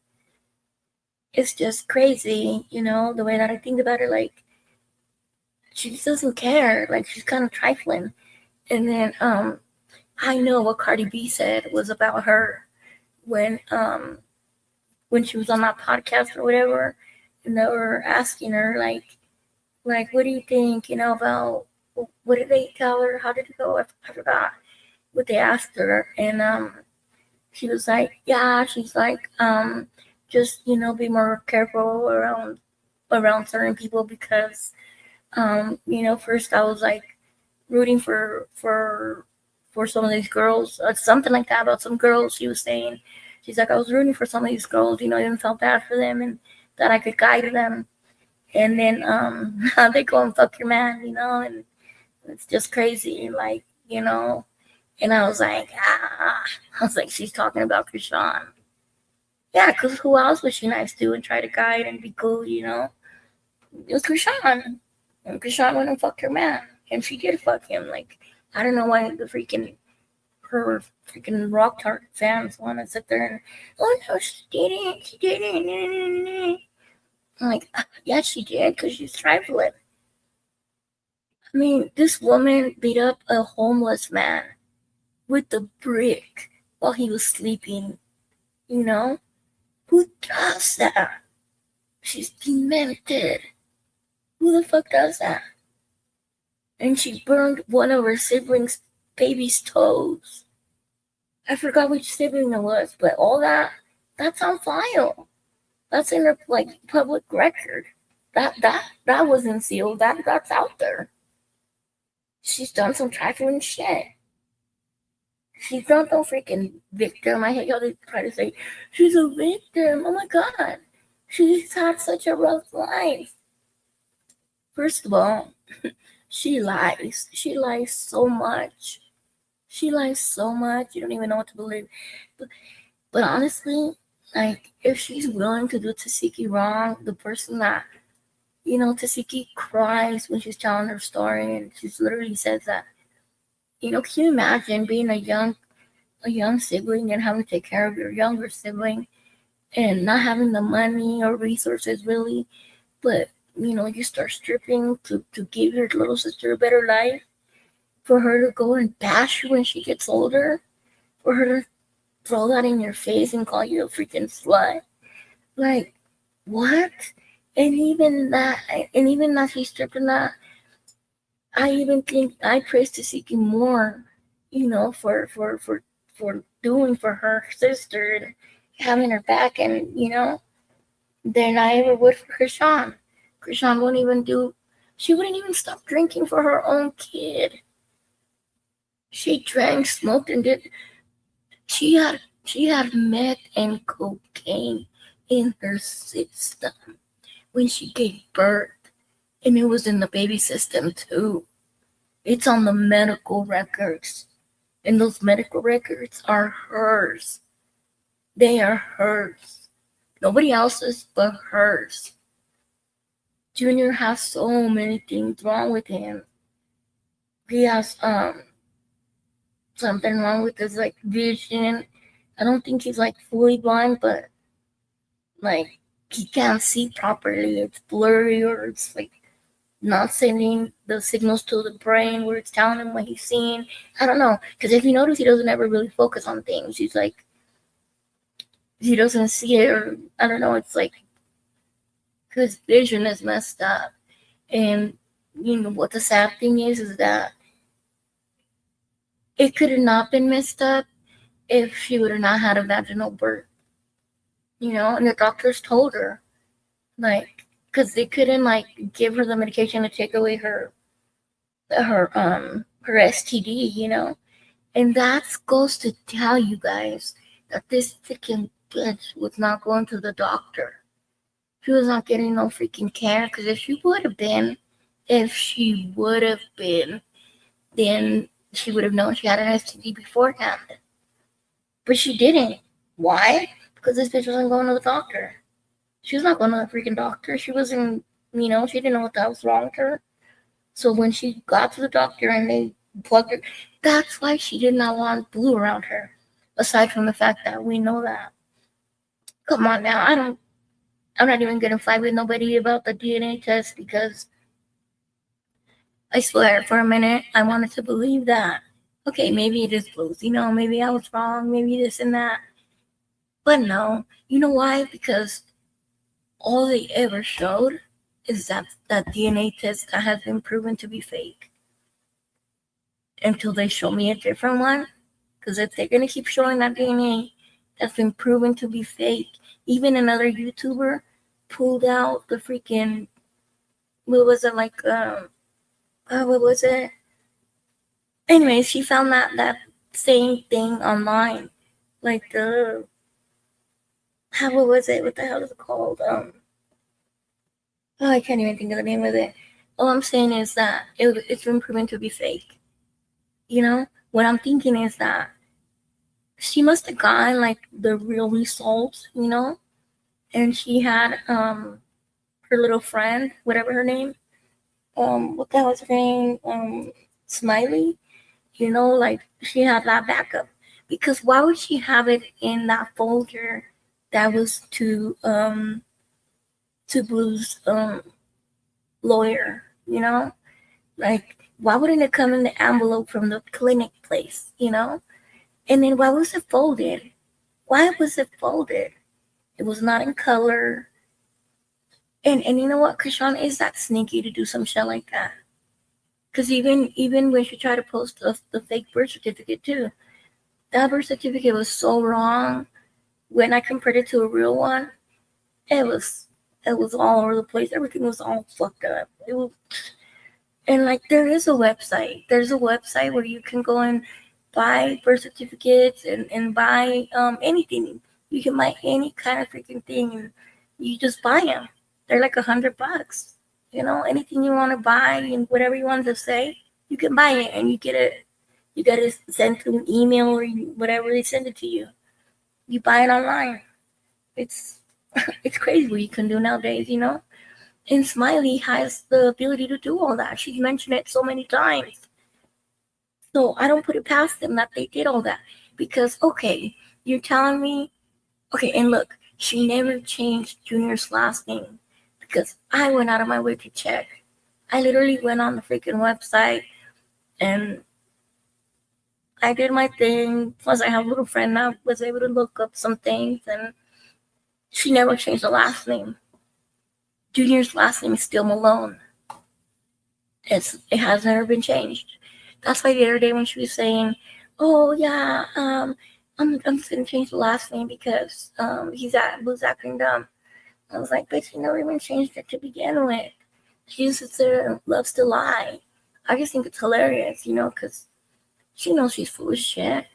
S3: It's just crazy, you know, the way that I think about it. Like, she just doesn't care. Like, she's kind of trifling. And then I know what Cardi B said was about her when she was on that podcast or whatever, and they were asking her like what do you think, you know, about, what did they tell her? How did it go? I forgot what they asked her, and she was like, yeah, she's like, just, you know, be more careful around certain people because, you know, first I was like rooting for some of these girls, something like that about some girls. She was saying, she's like, I was rooting for some of these girls, you know, I didn't feel bad for them and that I could guide them. And then they go and fuck your man, you know, and it's just crazy, like, you know. And I was like, she's talking about Chrisean. Yeah, because who else was she nice to and try to guide and be cool, you know? It was Chrisean. And Chrisean went and fucked her man. And she did fuck him. Like, I don't know why her freaking rock tart fans want to sit there and, oh no, she didn't. I'm like, yeah, she did, because she's trifling. I mean, this woman beat up a homeless man with a brick while he was sleeping, you know? Who does that? She's demented. Who the fuck does that? And she burned one of her siblings' baby's toes. I forgot which sibling it was, but all that's on file. That's in her, like, public record. That wasn't sealed. That's out there. She's done some trifling shit. She's not no freaking victim. I hate how they try to say she's a victim. Oh my god. She's had such a rough life. First of all, she lies. She lies so much. She lies so much. You don't even know what to believe. But honestly, like, if she's willing to do Tasiki wrong, the person that, you know, Tasiki cries when she's telling her story, and she literally says that, you know, can you imagine being a young sibling and having to take care of your younger sibling and not having the money or resources really, but, you know, you start stripping to give your little sister a better life, for her to go and bash you when she gets older, for her to throw that in your face and call you a freaking slut. Like, what? And even that she's stripping that, I even think I praise Tasiki more, you know, for doing for her sister and having her back, and, you know, than I ever would for Chrisean. Chrisean she wouldn't even stop drinking for her own kid. She drank, smoked, and she had meth and cocaine in her system when she gave birth, and it was in the baby system too. It's on the medical records, and those medical records are hers. They are hers. Nobody else's but hers. Junior has so many things wrong with him. He has something wrong with his, like, vision. I don't think he's, like, fully blind, but like he can't see properly. It's blurry, or it's like not sending the signals to the brain where it's telling him what he's seeing. I don't know, because if you notice, he doesn't ever really focus on things. He's like, he doesn't see it, or I don't know. It's like his vision is messed up. And you know what the sad thing is that it could have not been messed up if she would have not had a vaginal birth. You know, and the doctors told her, like, because they couldn't like give her the medication to take away her STD, you know. And that goes to tell you guys that this freaking bitch was not going to the doctor. She was not getting no freaking care, because if she would have been, then she would have known she had an STD beforehand. But she didn't. Why? Because this bitch wasn't going to the doctor. She was not going to the freaking doctor. She wasn't, you know, she didn't know what that was wrong with her. So when she got to the doctor and they plugged her, that's why she did not want blue around her. Aside from the fact that we know that. Come on now, I'm not even gonna fight with nobody about the DNA test, because I swear for a minute I wanted to believe that. Okay, maybe it is blues, you know, maybe I was wrong, maybe this and that. But no, you know why? Because all they ever showed is that DNA test that has been proven to be fake. Until they show me a different one. Because if they're going to keep showing that DNA that's been proven to be fake, even another YouTuber pulled out the freaking, what was it, like, what was it? Anyways, she found that same thing online. Like what was it? What the hell is it called? I can't even think of the name of it. All I'm saying is that it's been proven to be fake. You know? What I'm thinking is that she must have gotten like the real results, you know? And she had her little friend, whatever her name, what the hell was her name? Smiley, you know, like she had that backup. Because why would she have it in that folder that was to Blue's lawyer, you know? Like, why wouldn't it come in the envelope from the clinic place, you know? And then why was it folded? Why was it folded? It was not in color. And you know what? Chrisean is that sneaky to do some shit like that. Because even when she tried to post the fake birth certificate too, that birth certificate was so wrong. When I compared it to a real one, it was all over the place. Everything was all fucked up. It was, and like there's a website where you can go and buy birth certificates and buy anything. You can buy any kind of freaking thing, and you just buy them. They're like $100. You know, anything you want to buy and whatever you want to say, you can buy it, and you get it. You get it sent to an email or whatever they send it to you. You buy it online. It's crazy what you can do nowadays, you know. And Smiley has the ability to do all that. She's mentioned it so many times. So I don't put it past them that they did all that. Because, okay, you're telling me, okay, and look, she never changed Junior's last name. Because I went out of my way to check. I literally went on the freaking website and I did my thing. Plus, I have a little friend that was able to look up some things, and she never changed the last name. Junior's last name is still Malone. It has never been changed. That's why the other day when she was saying, "Oh yeah, I'm just gonna change the last name because Blue's acting dumb." I was like, "But she never even changed it to begin with. She just loves to lie." I just think it's hilarious, you know, because she knows she's full of shit.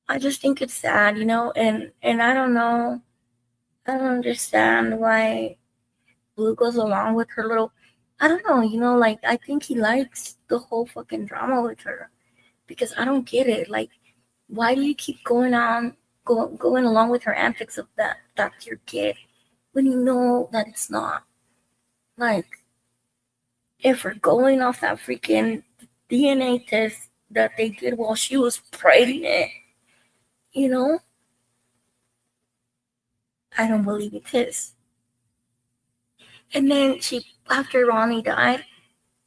S3: I just think it's sad, you know, and I don't know. I don't understand why Blue goes along with her little. I don't know, you know, like I think he likes the whole fucking drama with her because I don't get it. Like, why do you keep going along with her antics of that's your kid when you know that it's not? Like, if we're going off that freaking DNA test that they did while she was pregnant, you know, I don't believe it's his. And then after Ronnie died,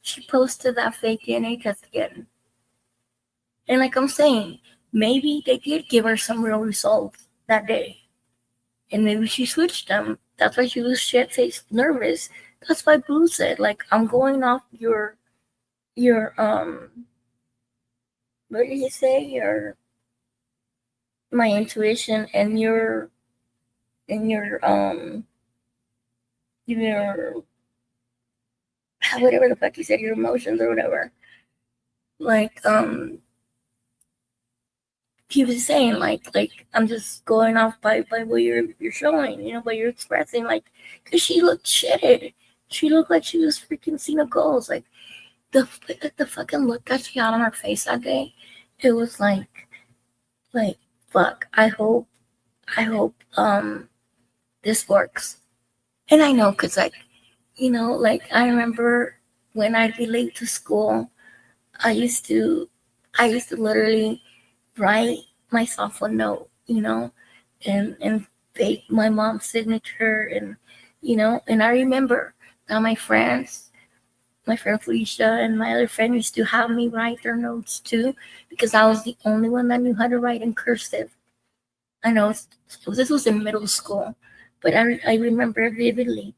S3: she posted that fake DNA test again. And like I'm saying, maybe they did give her some real results that day. And maybe she switched them. That's why she was shit-faced nervous. That's why Blue said, like, I'm going off your what did you say? My intuition and your whatever the fuck you said, your emotions or whatever. Like, he was saying, like I'm just going off by what you're showing, what you're expressing, like, because she looked shitted. She looked like she was freaking seeing a ghost. Like the fucking look that she had on her face that day, it was like fuck. I hope this works. And I know, cause like I remember when I'd be late to school, I used to literally write myself a note, and fake my mom's signature, and and I remember that my friend Felicia and my other friend used to have me write their notes too, because I was the only one that knew how to write in cursive. I know this was in middle school, but I remember vividly,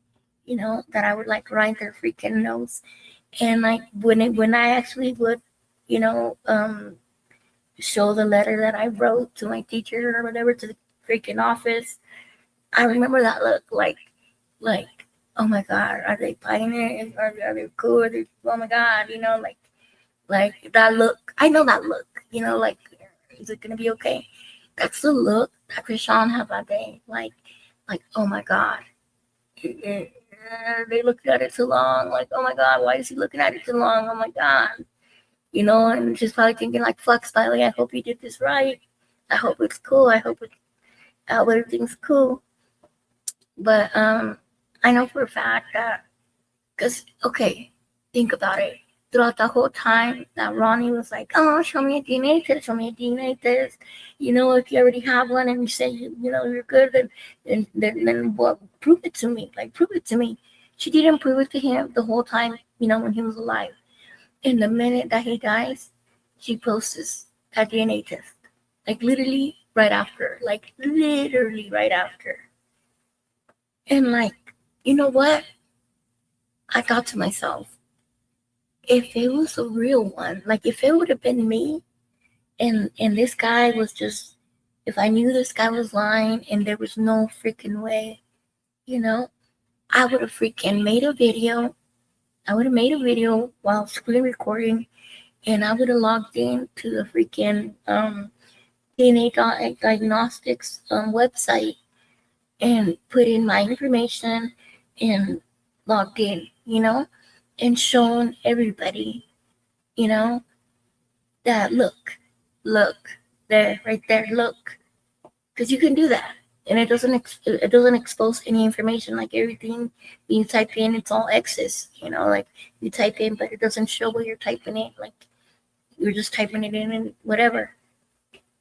S3: that I would like write their freaking notes, and like when I actually would, show the letter that I wrote to my teacher or whatever, to the freaking office, I remember that look, like, oh my god, are they buying it? Are they cool? Oh my god, like that look. I know that look, like, is it gonna be okay? That's the look that Chrisean had that day. Like, oh my god, they looked at it too long. Like, oh my god, why is he looking at it too long? Oh my god. And she's probably thinking like, fuck, Smiley, I hope you did this right. I hope it's cool. I hope everything's cool. But I know for a fact that, because, okay, think about it. Throughout the whole time that Ronnie was like, oh, show me a DNA test, show me a DNA test. If you already have one and you say, you're good, then what? Prove it to me. Like, prove it to me. She didn't prove it to him the whole time, when he was alive. In the minute that he dies, she posts that DNA test. Like, literally right after. Like, literally right after. And, like, you know what? I thought to myself, if it was a real one, like, if it would have been me, and this guy was just, if I knew this guy was lying and there was no freaking way, I would have freaking made a video. I would have made a video while screen recording, and I would have logged in to the freaking DNA diagnostics website and put in my information and logged in, and shown everybody, that look there, right there, look, because you can do that, and it doesn't expose any information. Like, everything you type in, it's all X's, like you type in, but it doesn't show what you're typing in. Like, you're just typing it in and whatever.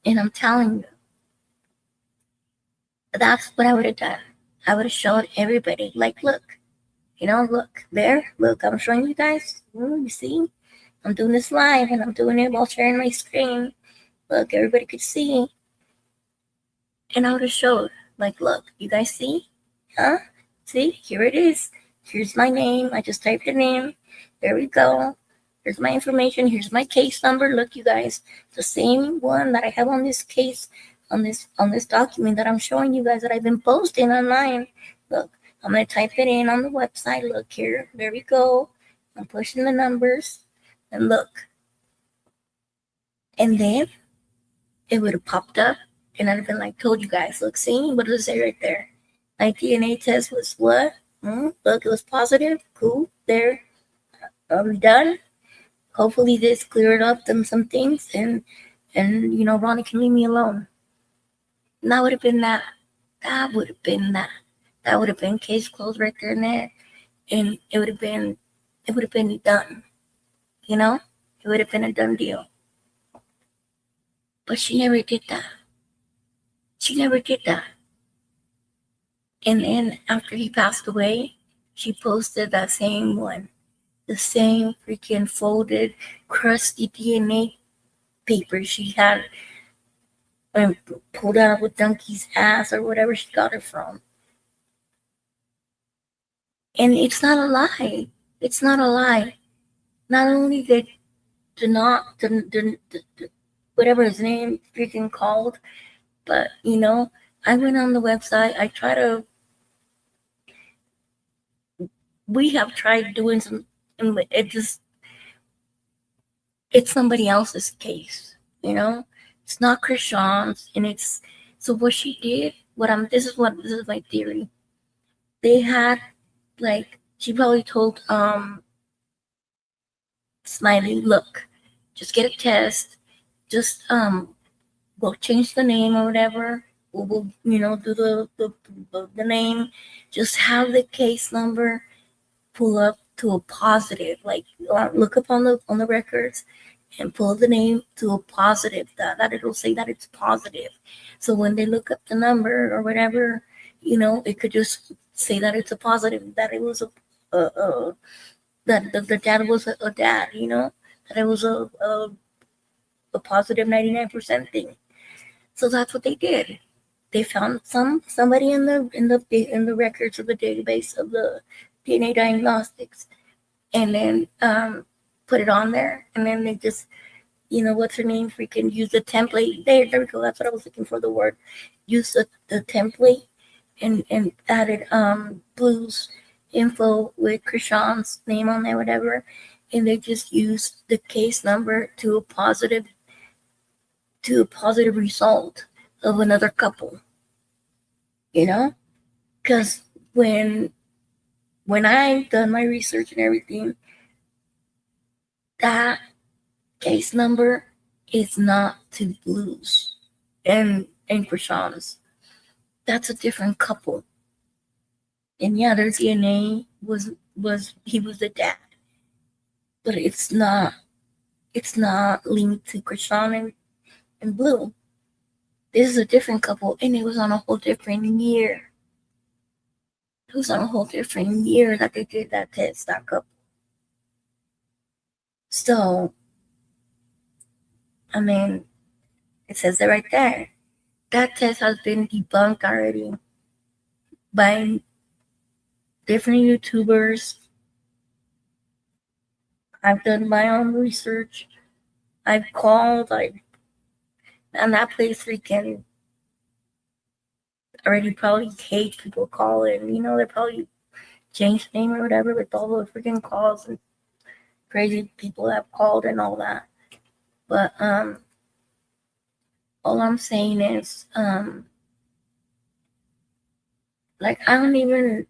S3: And I'm telling you, that's what I would have done. I would have showed everybody, like, look, look there, look, I'm showing you guys. You see, I'm doing this live, and I'm doing it while sharing my screen. Look, everybody could see. And I would have showed, like, look, you guys see? Huh? See, here it is. Here's my name. I just typed it in. There we go. Here's my information. Here's my case number. Look, you guys, the same one that I have on this case, on this document that I'm showing you guys, that I've been posting online. Look, I'm gonna type it in on the website. Look here. There we go. I'm pushing the numbers, and look. And then it would have popped up, and I'd have been like, told you guys, look, see, what does it say right there? My DNA test was what? Look, it was positive. Cool. There. Are we done? Hopefully this cleared up some things, and Ronnie can leave me alone. And that would have been that. That would have been that. That would have been case closed right there and there. And it would have been done. It would have been a done deal. But she never did that. She never did that. And then after he passed away, she posted that same one, the same freaking folded, crusty DNA paper she had pulled out of a donkey's ass or whatever she got it from. And it's not a lie. It's not a lie. Not only did whatever his name freaking called, but I went on the website. We have tried doing some, and it's somebody else's case, It's not Chrisean's, and so what she did. This is my theory. They had she probably told Smiley, look, just get a test, just we'll change the name or whatever. We'll do the name, just have the case number pull up to a positive, look up on the records and pull the name to a positive, that it'll say that it's positive. So when they look up the number or whatever, it could just say that it's a positive, that it was that the dad was a dad, that it was a positive 99% thing. So that's what they did. They found somebody in the records of the database of the DNA diagnostics, and then put it on there, and then they just what's her name freaking use the template. There we go. That's what I was looking for, the word. Use the template and added Blue's info with Chrisean's name on there, whatever, and they just used the case number to a positive result of another couple. Because when I done my research and everything, that case number is not to Blue's and Chrisean's. That's a different couple. And yeah, their DNA was he was the dad, but it's not linked to Chrisean and Blue. This is a different couple, and it was on a whole different year. It was on a whole different year that they did that test, that couple. So, I mean, it says it right there. That test has been debunked already by different YouTubers. I've done my own research. I've called, and that place freaking already probably hate people calling. They're probably changed the name or whatever with all the freaking calls and crazy people that have called and all that. But all I'm saying is, I don't even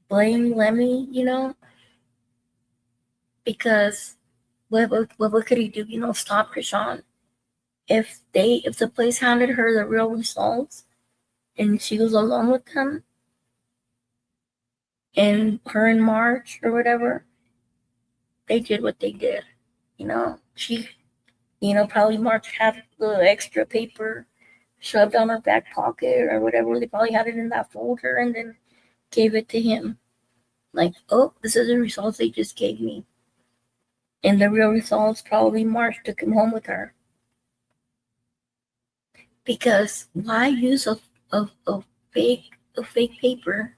S3: blame Lemmy, because what could he do? Stop Chrisean. If the place handed her the real results and she was alone with them, and her in March or whatever, they did what they did. She, probably March had the extra paper shoved on her back pocket or whatever. They probably had it in that folder and then gave it to him. Oh, this is the results they just gave me. And the real results, probably March took him home with her. Because why use a fake paper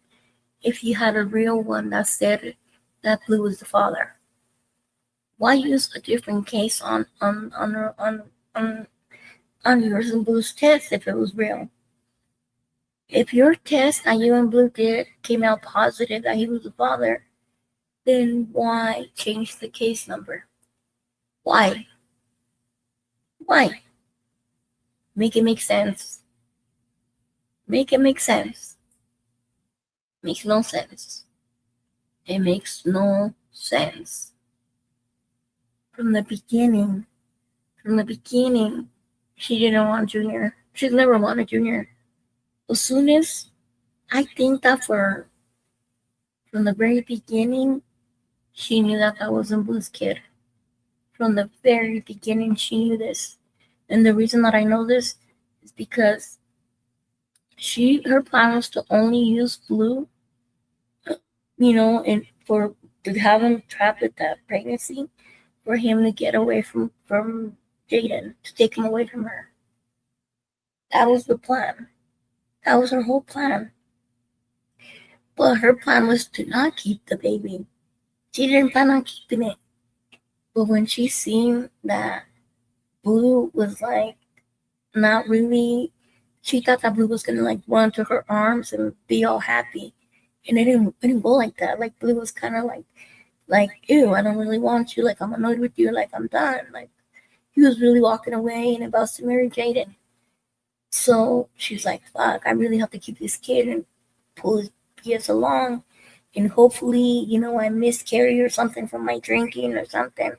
S3: if you had a real one that said that Blue was the father? Why use a different case on yours and Blue's test if it was real? If your test that you and Blue did came out positive that he was the father, then why change the case number? Why? Make it make sense. Make it make sense. Makes no sense. It makes no sense. From the beginning, she didn't want Junior. She's never wanted Junior. As soon as, I think that from the very beginning, she knew that wasn't Blue's kid. From the very beginning, she knew this. And the reason that I know this is because her plan was to only use Blue, and to have him trapped with that pregnancy, for him to get away from JaiDyN, to take him away from her. That was the plan. That was her whole plan. But her plan was to not keep the baby. She didn't plan on keeping it. But when she seen that Blue was like not really, she thought that Blue was gonna like run to her arms and be all happy, and it didn't go like that. Like Blue was kind of like ew, I don't really want you. Like I'm annoyed with you. Like I'm done. Like he was really walking away and about to marry JaiDyN. So she's like, fuck, I really have to keep this kid and pull his BS along, and hopefully, I miscarry or something from my drinking or something.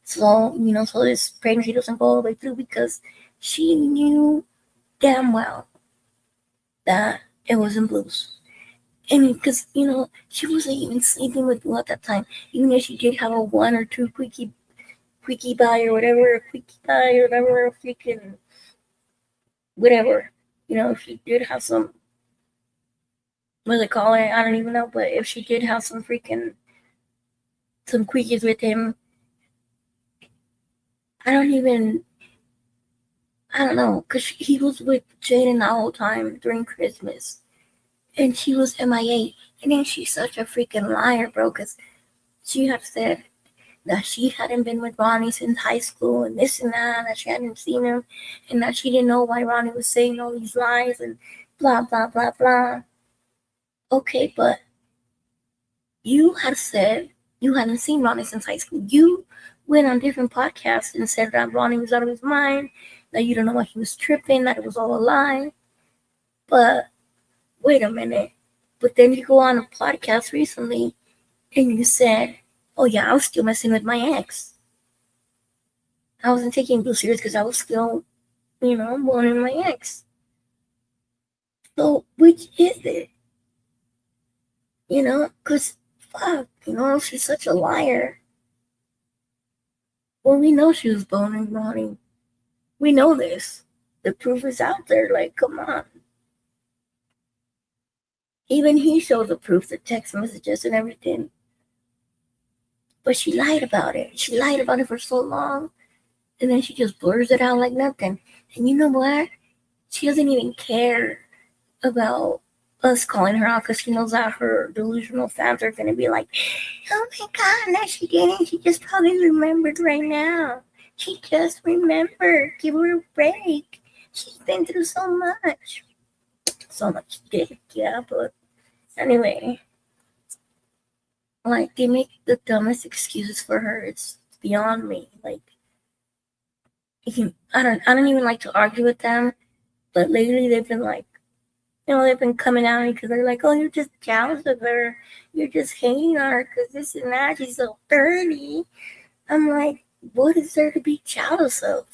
S3: So, so this pregnancy doesn't go all the way through, because she knew damn well that it wasn't Blue's. And because, she wasn't even sleeping with Blue at that time. Even if she did have a one or two quickie buy or whatever, freaking whatever. If she did have some, what do they call it? I don't even know. But if she did have some quickies with him, I don't know, because he was with JaiDyN the whole time during Christmas. And she was MIA. And then she's such a freaking liar, bro, because she had said that she hadn't been with Ronnie since high school and this and that she hadn't seen him, and that she didn't know why Ronnie was saying all these lies and blah, blah, blah, blah. Okay, but you had said you hadn't seen Ronnie since high school. You went on different podcasts and said that Ronnie was out of his mind, that you don't know why he was tripping, that it was all a lie. But wait a minute. But then you go on a podcast recently and you said, oh yeah, I was still messing with my ex. I wasn't taking Blue serious because I was still, wanting my ex. So which is it? Because fuck, she's such a liar. Well, we know she was boning Ronnie. We know this. The proof is out there. Like, come on. Even he showed the proof, the text messages and everything. But she lied about it. She lied about it for so long. And then she just blurs it out like nothing. And you know what? She doesn't even care about us calling her out, because she knows that her delusional fans are going to be like, oh my God, no, she didn't. She just probably remembered right now. She just remembered. Give her a break. She's been through so much. So much dick, yeah, but anyway. Like, they make the dumbest excuses for her. It's beyond me. Like, I don't even like to argue with them, but lately they've been like, they've been coming at me because they're like, oh, you're just jealous of her. You're just hating on her because this and that. She's so dirty. I'm like, what is there to be jealous of?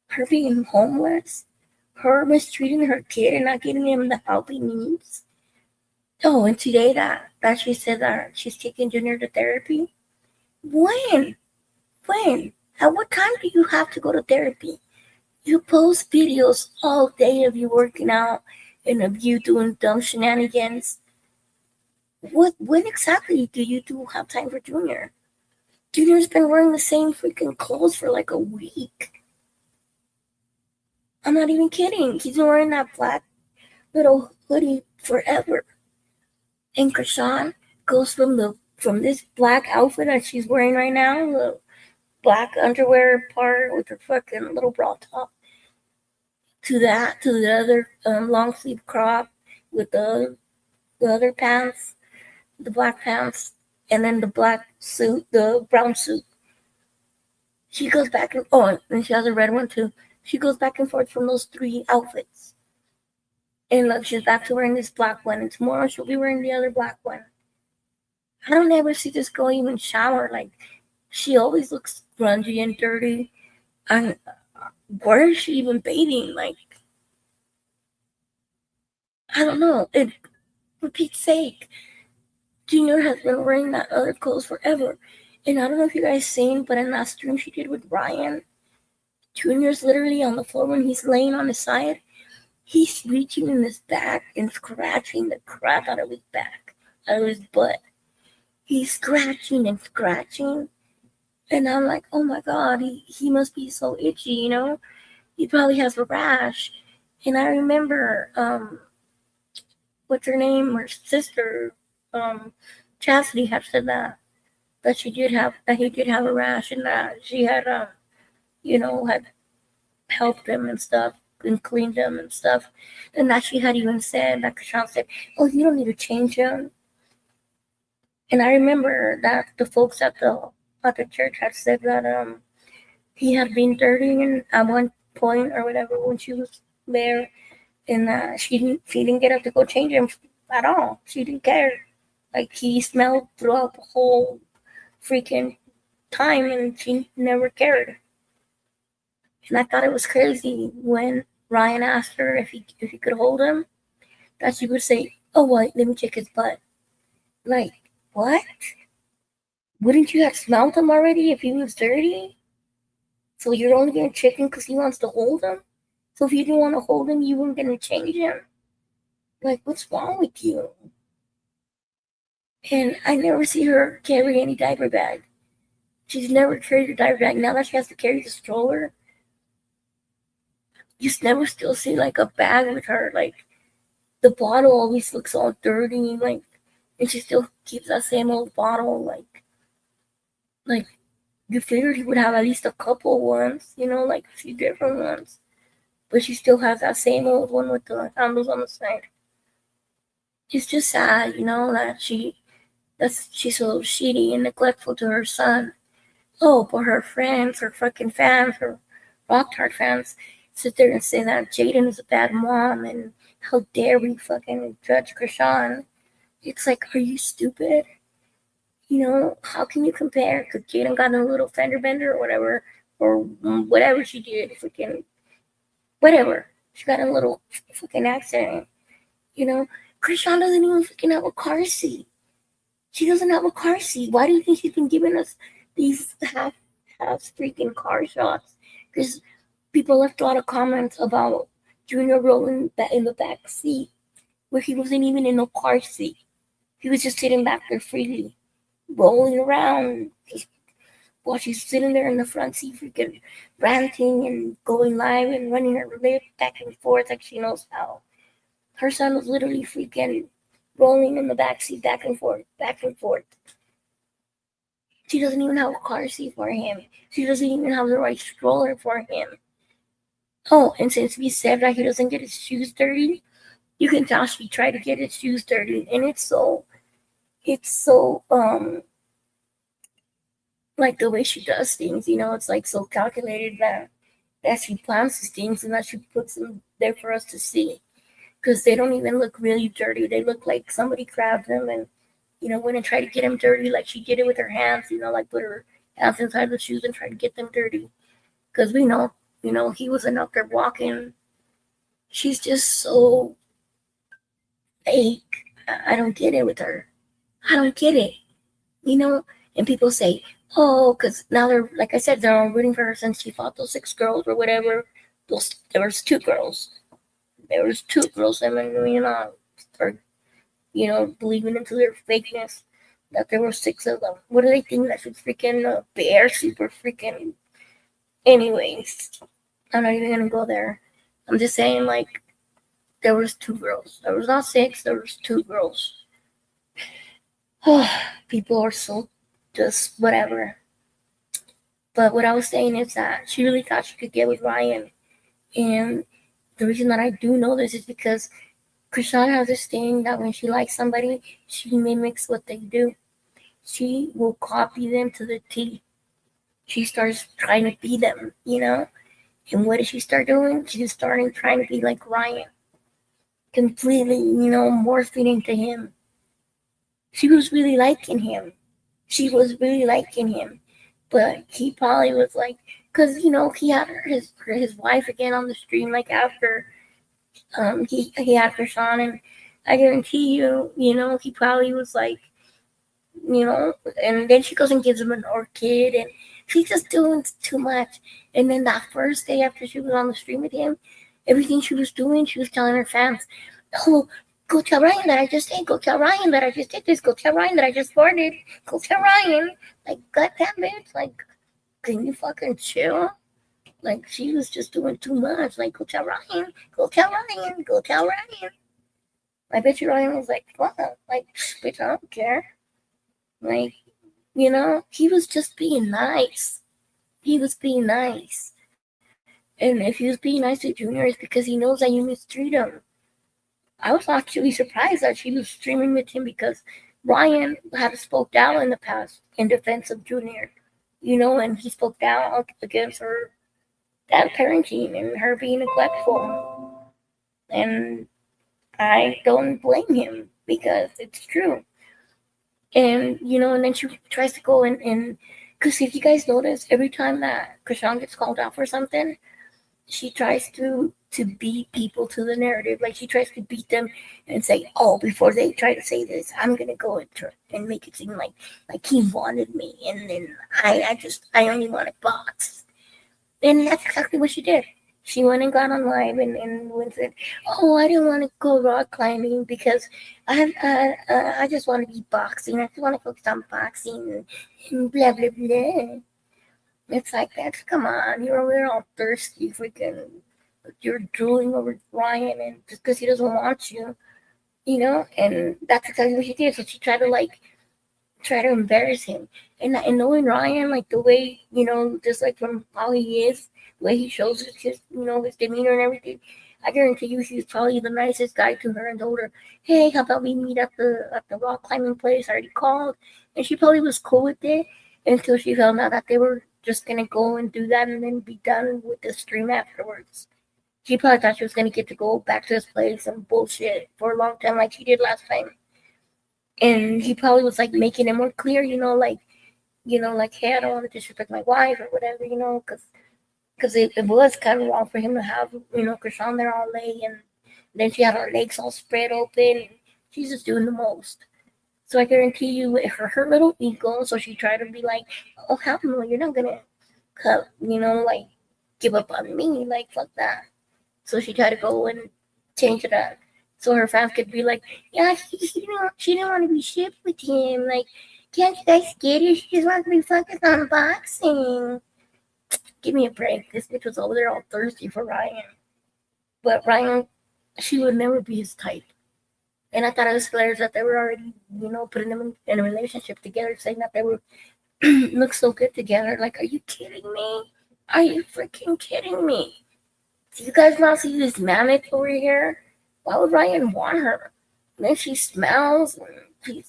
S3: Her being homeless? Her mistreating her kid and not getting him the help he needs? Oh, and today that she said that she's taking Junior to therapy. When? At what time do you have to go to therapy? You post videos all day of you working out and of you doing dumb shenanigans. When exactly do you have time for Junior? Junior's been wearing the same freaking clothes for like a week. I'm not even kidding. He's been wearing that black little hoodie forever. And Chrisean goes from this black outfit that she's wearing right now, the black underwear part with her fucking little bra top, to the other long sleeve crop with the other pants, the black pants, and then the black suit, the brown suit. She goes back and she has a red one too. She goes back and forth from those three outfits. And look, she's back to wearing this black one, and tomorrow she'll be wearing the other black one. I don't ever see this girl even shower. Like, she always looks grungy and dirty. And where is she even bathing? Like, I don't know. For Pete's sake, Junior has been wearing that other clothes forever. And I don't know if you guys seen, but in that stream she did with Ryan, Junior's literally on the floor when he's laying on his side. he's reaching in his back and scratching the crap out of his back, out of his butt. He's scratching and scratching. And I'm like, oh my God, he must be so itchy, you know? He probably has a rash. And I remember, what's her name? Her sister, Chastity had said that he did have a rash and that she had, had helped him and stuff and cleaned him and stuff. And that she had even said, that Chrisean said, oh, you don't need to change him. And I remember that the folks at the church had said that he had been dirty and at one point or whatever when she was there, and she didn't get up to go change him at all. She didn't care. Like he smelled throughout the whole freaking time, and she never cared. And I thought it was crazy when Ryan asked her if he could hold him, that she would say, "Oh, what? Let me check his butt." Like, what? Wouldn't you have smelled him already if he was dirty? So you're only gonna check him because he wants to hold him? So if you didn't want to hold him, you weren't gonna change him? Like, what's wrong with you? And I never see her carry any diaper bag. She's never carried a diaper bag. Now that she has to carry the stroller, you just never still see like a bag with her. Like the bottle always looks all dirty, like, and she still keeps that same old bottle. Like you figured he would have at least a couple ones, like a few different ones. But she still has that same old one with the handles on the side. It's just sad, that she's so shitty and neglectful to her son. Oh, but her friends, her fucking fans, her Rock Hard fans, sit there and say that JaiDyN is a bad mom and how dare we fucking judge Chrisean. It's like, are you stupid? How can you compare? Because JaiDyN got in a little fender bender or whatever she did, freaking whatever. She got in a little fucking accident. Chrisean doesn't even freaking have a car seat. She doesn't have a car seat. Why do you think she's been giving us these half freaking car shots? Because people left a lot of comments about Junior rolling in the back seat, where he wasn't even in a car seat. He was just sitting back there freely, rolling around, just while she's sitting there in the front seat, freaking ranting and going live and running her lip back and forth like she knows how. Her son was literally freaking rolling in the back seat, back and forth, back and forth. She doesn't even have a car seat for him. She doesn't even have the right stroller for him. Oh, and since we said that he doesn't get his shoes dirty, you can tell she tried to get his shoes dirty, and it's so like the way she does things, it's like so calculated that she plans these things and that she puts them there for us to see. Because they don't even look really dirty. They look like somebody grabbed them and, went and tried to get them dirty, like she did it with her hands, like put her hands inside the shoes and tried to get them dirty. Because we know, he wasn't out there walking. She's just so fake. I don't get it with her. I don't get it. And people say, oh, because now they're, like I said, they're all rooting for her since she fought those 6 girls or whatever. There was 2 girls. There was 2 girls that believing into their fakeness that there were 6 of them. What do they think? That she's freaking bear, super freaking. Anyways, I'm not even gonna go there. I'm just saying, like, there was 2 girls. There was not 6. There was 2 girls. People are so just whatever. But what I was saying is that she really thought she could get with Ryan, and the reason that I do know this is because Chrisean has this thing that when she likes somebody, she mimics what they do. She will copy them to the T. She starts trying to be them, And what did she start doing? She's starting trying to be like Ryan. Completely, morphing into him. She was really liking him. But he probably was like, because, he had his wife again on the stream, like after he had Chrisean, and I guarantee you, he probably was like, and then she goes and gives him an orchid, and she's just doing too much. And then that first day after she was on the stream with him, everything she was doing, she was telling her fans, "Oh, go tell Ryan that I just ate. Go tell Ryan that I just did this. Go tell Ryan that I just farted. Go tell Ryan." Like, goddamn bitch, like, can you fucking chill? Like, she was just doing too much. Like, go tell Ryan. Go tell Ryan. Go tell Ryan. I bet you Ryan was like, what? Like, bitch, I don't care. Like, he was just being nice. He was being nice. And if he was being nice to Junior, it's because he knows that you mistreat him. I was actually surprised that she was streaming with him because Ryan had spoke down in the past in defense of Junior, and he spoke down against her bad parenting and her being neglectful. And I don't blame him because it's true. And then she tries to go and because if you guys notice, every time that Chrisean gets called out for something, she tries to beat people to the narrative. Like, she tries to beat them and say, "Oh, before they try to say this, I'm gonna go and make it seem like he wanted me, and then I only want to box." And that's exactly what she did. She went and got on live and went and said, "Oh, I didn't want to go rock climbing because I just want to be boxing. I just want to focus on boxing and blah blah blah." It's like, that's, come on, we're all thirsty, freaking, you're drooling over Ryan, and just because he doesn't want you, and that's exactly what she did. So she tried to embarrass him, and knowing Ryan, like the way, just like from how he is, the way he shows his demeanor and everything, I guarantee you he's probably the nicest guy to her and told her, "Hey, how about we meet at the rock climbing place I already called," and she probably was cool with it until she found out that they were just gonna go and do that and then be done with the stream afterwards. She probably thought she was gonna get to go back to this place and bullshit for a long time like she did last time. And he probably was like making it more clear, like, hey, I don't want to disrespect my wife or whatever, because it was kind of wrong for him to have, Chrisean there all day, and then she had her legs all spread open. She's just doing the most. So I guarantee you, it hurt her little ego. So she tried to be like, "Oh, hell no, you're not gonna cut, like, give up on me, like, fuck that." So she tried to go and change it up, so her fans could be like, "Yeah, she didn't want to be shipped with him. Like, can't you guys get it? She just wants to be focused on boxing." Give me a break. This bitch was over there all thirsty for Ryan, but Ryan, she would never be his type. And I thought it was hilarious that they were already, putting them in a relationship together, saying that they were look so good together. Like, are you kidding me? Are you freaking kidding me? Do you guys not see this mammoth over here? Why would Ryan want her? And then she smells and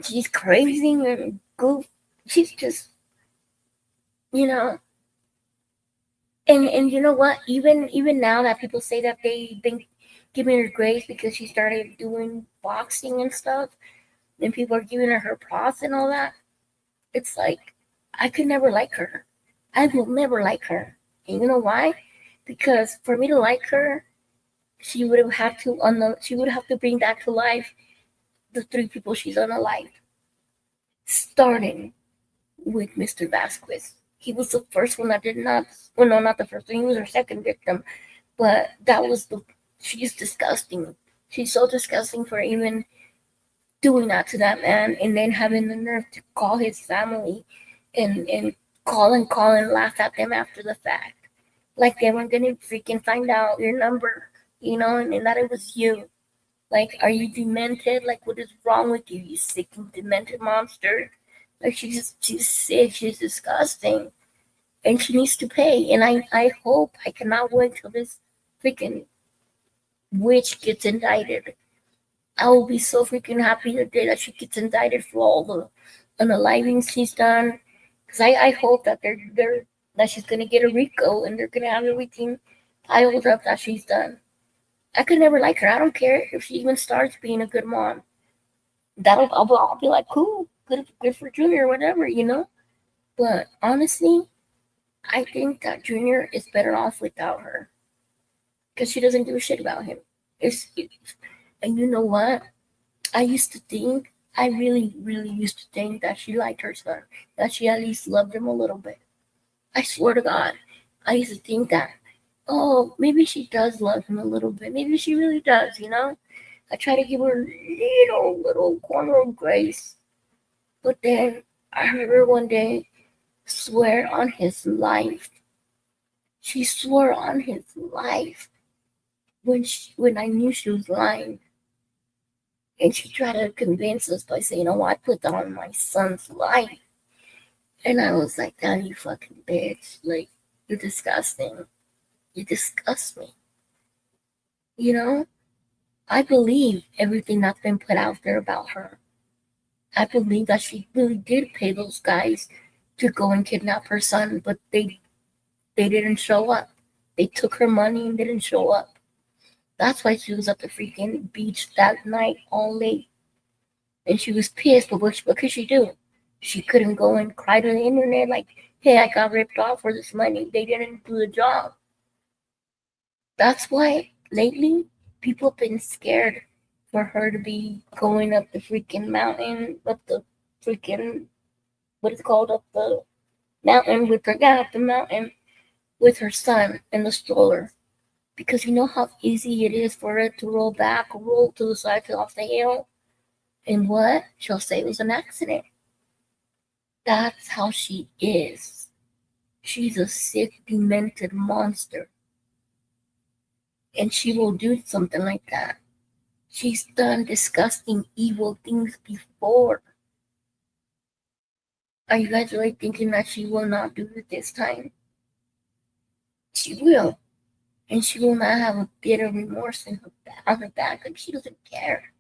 S3: she's crazy and goof. She's just, and you know what? Even now that people say that they've been giving her grace because she started doing boxing and stuff, and people are giving her props and all that, it's like, I could never like her. I will never like her. And you know why? Because for me to like her, she would have to bring back to life the 3 people she's unalived. Starting with Mr. Vasquez. He was the first one that did not, well, no, not the first one, he was her second victim. But she's disgusting. She's so disgusting for even doing that to that man, and then having the nerve to call his family and call and laugh at them after the fact. Like they weren't gonna freaking find out your number, and that it was you. Like, are you demented? Like, what is wrong with you, you sick and demented monster? Like, she's sick, she's disgusting. And she needs to pay. And I cannot wait till this freaking witch gets indicted. I will be so freaking happy the day that she gets indicted for all the unalivings she's done. Because I hope that that she's gonna get a RICO and they're gonna have everything piled up that she's done. I could never like her. I don't care if she even starts being a good mom. I'll be like, cool, good for Junior, or whatever, But honestly, I think that Junior is better off without her because she doesn't give a shit about him. And you know what? I really, really used to think that she liked her son, that she at least loved him a little bit. I swear to God, I used to think that. oh, maybe she does love him a little bit. Maybe she really does, you know? I try to give her a little corner of grace. But then I heard her one day swear on his life. She swore on his life when I knew she was lying. And she tried to convince us by saying, oh, I put that on my son's life. And I was like, damn, you fucking bitch. Like, you're disgusting. You disgust me. You know? I believe everything that's been put out there about her. I believe that she really did pay those guys to go and kidnap her son, but they didn't show up. They took her money and didn't show up. That's why she was at the freaking beach that night all late. And she was pissed, but what could she do? She couldn't go and cry to the internet like, hey, I got ripped off for this money. They didn't do the job. That's why lately people have been scared for her to be going up the freaking mountain, up the freaking, what is it called, up the mountain with her, yeah, up the mountain with her son in the stroller. Because you know how easy it is for it to roll back, roll to the side, off the hill. And what? She'll say it was an accident. That's how she is. She's a sick, demented monster. And she will do something like that. She's done disgusting, evil things before. Are you guys really thinking that she will not do it this time? She will. And she will not have a bit of remorse on her back. Like, she doesn't care.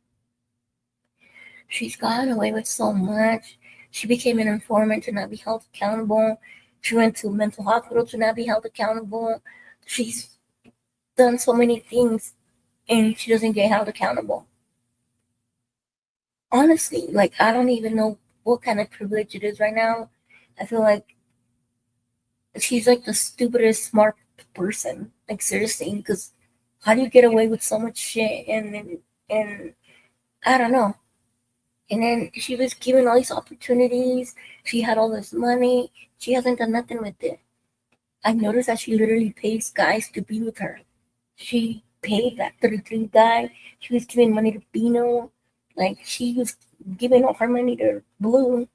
S3: She's gotten away with so much. She became an informant to not be held accountable. She went to a mental hospital to not be held accountable. She's done so many things and she doesn't get held accountable. Honestly, like, I don't even know what kind of privilege it is right now. I feel like she's like the stupidest smart person. Like, seriously, because how do you get away with so much shit? And I don't know. And then she was given all these opportunities. She had all this money. She hasn't done nothing with it. I noticed that she literally pays guys to be with her. She paid that 33 guy. She was giving money to Bino. Like, she was giving all her money to Blue.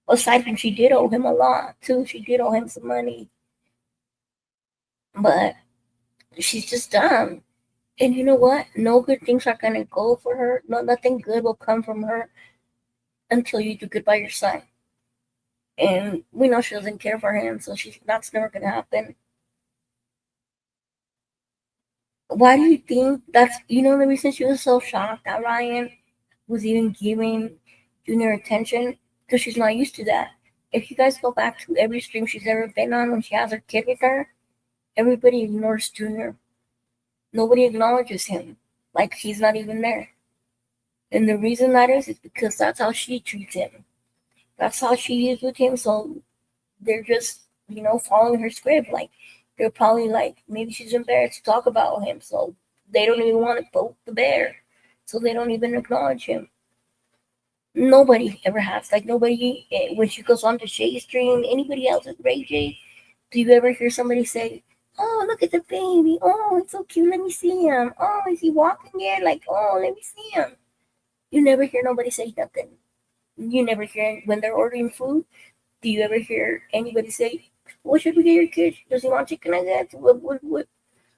S3: Aside from she did owe him a lot, too. She did owe him some money. But she's just dumb. And you know what? No good things are going to go for her. No, nothing good will come from her until you do good by your son. And we know she doesn't care for him, so that's never going to happen. Why do you think that's, the reason she was so shocked that Ryan was even giving Junior attention? Because she's not used to that. If you guys go back to every stream she's ever been on when she has her kid with her, everybody ignores Junior. Nobody acknowledges him. Like, he's not even there. And the reason that is because that's how she treats him. That's how she is with him. So they're just, following her script. Like, they're probably like, maybe she's embarrassed to talk about him. So they don't even want to poke the bear. So they don't even acknowledge him. Nobody ever has. Like, nobody, when she goes on to Shay's stream, anybody else at Ray J, do you ever hear somebody say, oh, look at the baby. Oh, it's so cute. Let me see him. Oh, is he walking yet? Like, oh, let me see him. You never hear nobody say nothing. You never hear when they're ordering food. Do you ever hear anybody say, what should we get your kid? Does he want chicken nuggets? What?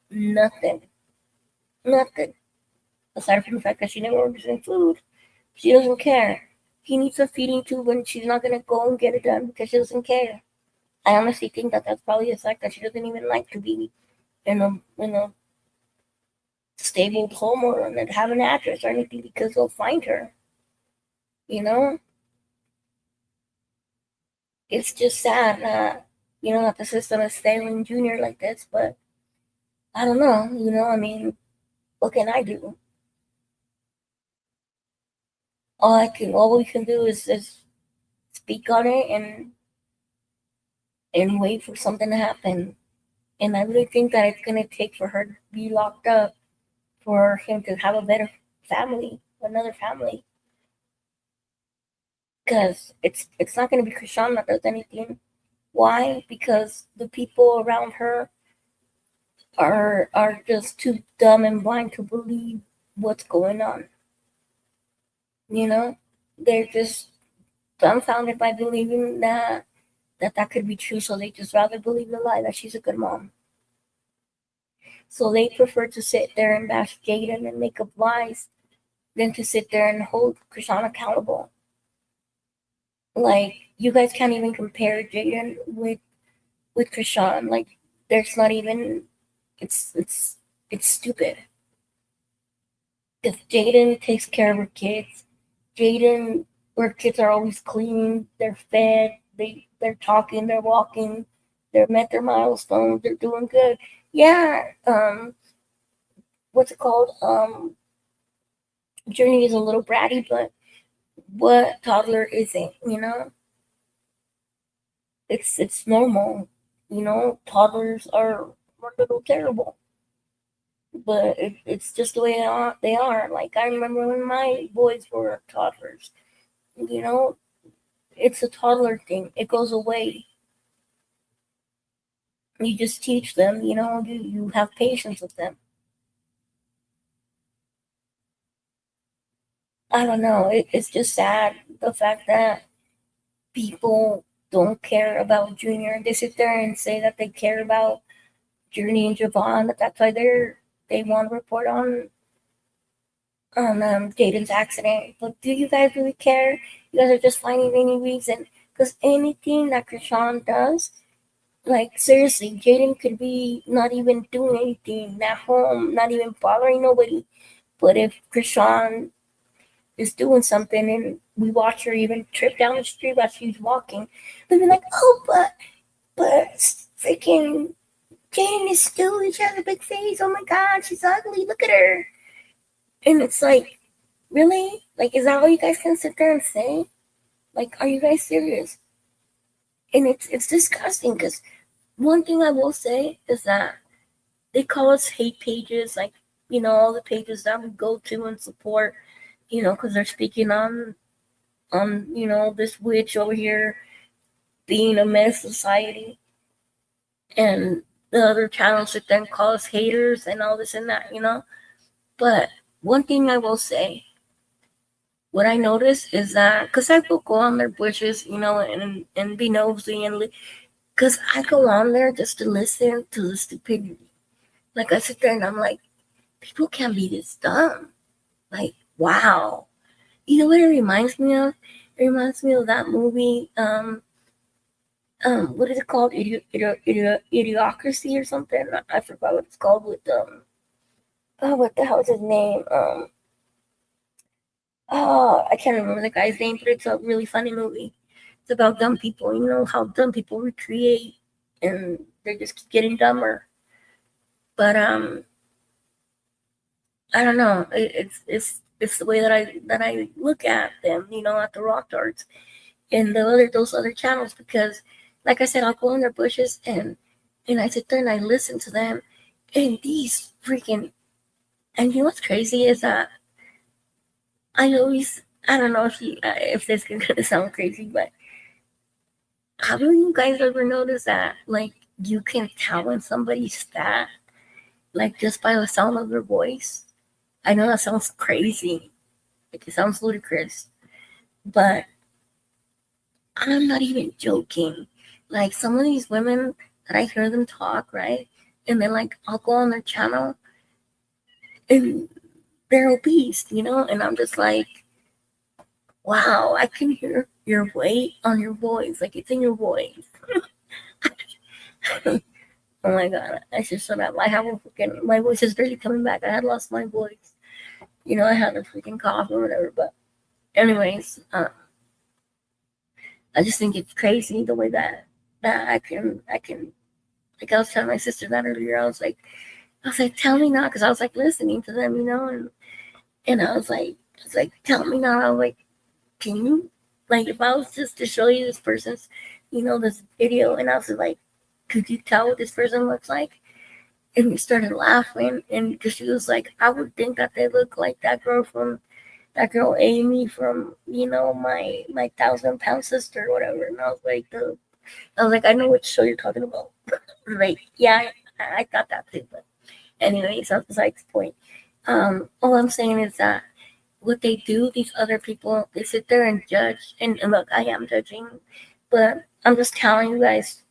S3: Nothing. Nothing. Aside from the fact that she never orders any food. She doesn't care. He needs a feeding tube and she's not going to go and get it done because she doesn't care. I honestly think that that's probably the fact that she doesn't even like to be in a stable home or have an address or anything because they'll find her. It's just sad that, that the system is failing Junior like this, but I don't know, I mean, what can I do? All we can do is speak on it and wait for something to happen. And I really think that it's going to take for her to be locked up for him to have a better family, another family. Because it's not going to be Chrisean that does anything. Why? Because the people around her are just too dumb and blind to believe what's going on. You know, they're just dumbfounded by believing that could be true, so they just rather believe the lie that she's a good mom. So they prefer to sit there and bash JaiDyN and make up lies than to sit there and hold Chrisean accountable. Like, you guys can't even compare JaiDyN with Chrisean. Like, there's not even, it's stupid. If JaiDyN takes care of her kids, JaiDyN, her kids are always clean, they're fed, they're talking, they're walking, they're met their milestones, they're doing good. Yeah, what's it called? Journey is a little bratty, but what toddler isn't, you know? It's normal, you know. Toddlers are a little terrible, but it's just the way they are. Like, I remember when my boys were toddlers, you know. It's a toddler thing. It goes away. You just teach them, you know. You have patience with them. I don't know. It's just sad, the fact that people don't care about Junior. They sit there and say that they care about Journey and Javon. That's why they want to report on JaiDyn's accident. But do you guys really care? You guys are just finding any reason. Because anything that Chrisean does, like, seriously, JaiDyN could be not even doing anything at home, not even bothering nobody. But if Chrisean is doing something and we watch her even trip down the street while she's walking, they'll be like, oh, but freaking JaiDyN is stupid. She has a big face. Oh my God, she's ugly. Look at her. And it's like, really? Like, is that all you guys can sit there and say? Like, are you guys serious? And it's disgusting, because one thing I will say is that they call us hate pages, like, you know, all the pages that we go to and support, you know, because they're speaking on, you know, this witch over here being a menace to society. And the other channels sit there and call us haters and all this and that, you know. But one thing I will say, what I notice is that, because I will go on their bushes, you know, and be nosy, and because I go on there just to listen to the stupidity. Like, I sit there and I'm like, people can't be this dumb. Like, wow. You know what it reminds me of? It reminds me of that movie, what is it called? Idiocracy or something? I forgot what it's called with, oh, what the hell is his name? Oh, I can't remember the guy's name, but it's a really funny movie. It's about dumb people. You know how dumb people recreate, and they just keep getting dumber. But I don't know. It's the way that I look at them. You know, at the rock darts and those other channels, because, like I said, I'll go in their bushes and I sit there and I listen to them, and these freaking, and you know what's crazy is that I don't know if this is gonna sound crazy, but haven't you guys ever noticed that, like, you can tell when somebody's fat, like, just by the sound of their voice? I know that sounds crazy, like, it sounds ludicrous, but I'm not even joking. Like, some of these women that I hear them talk, right? And then, like, I'll go on their channel and they're obese, you know? And I'm just like, wow, I can hear your weight on your voice. Like, it's in your voice. Oh my God, I should shut up. I have my voice is really coming back. I had lost my voice. You know, I had a freaking cough or whatever. But anyways, I just think it's crazy the way that I can, like, I was telling my sister that earlier. I was like, tell me now, because I was like listening to them, you know, and I was like, tell me now. I was like, can you, like, if I was just to show you this person's, you know, this video, and I was like, could you tell what this person looks like? And we started laughing, and she was like, I would think that they look like that girl Amy from, you know, my 1,000-pound sister or whatever. And I was like, I know what show you're talking about. Like, yeah, I thought that too, but Anyway, it's not besides the point. All I'm saying is that what they do, these other people, they sit there and judge. And look, I am judging, but I'm just telling you guys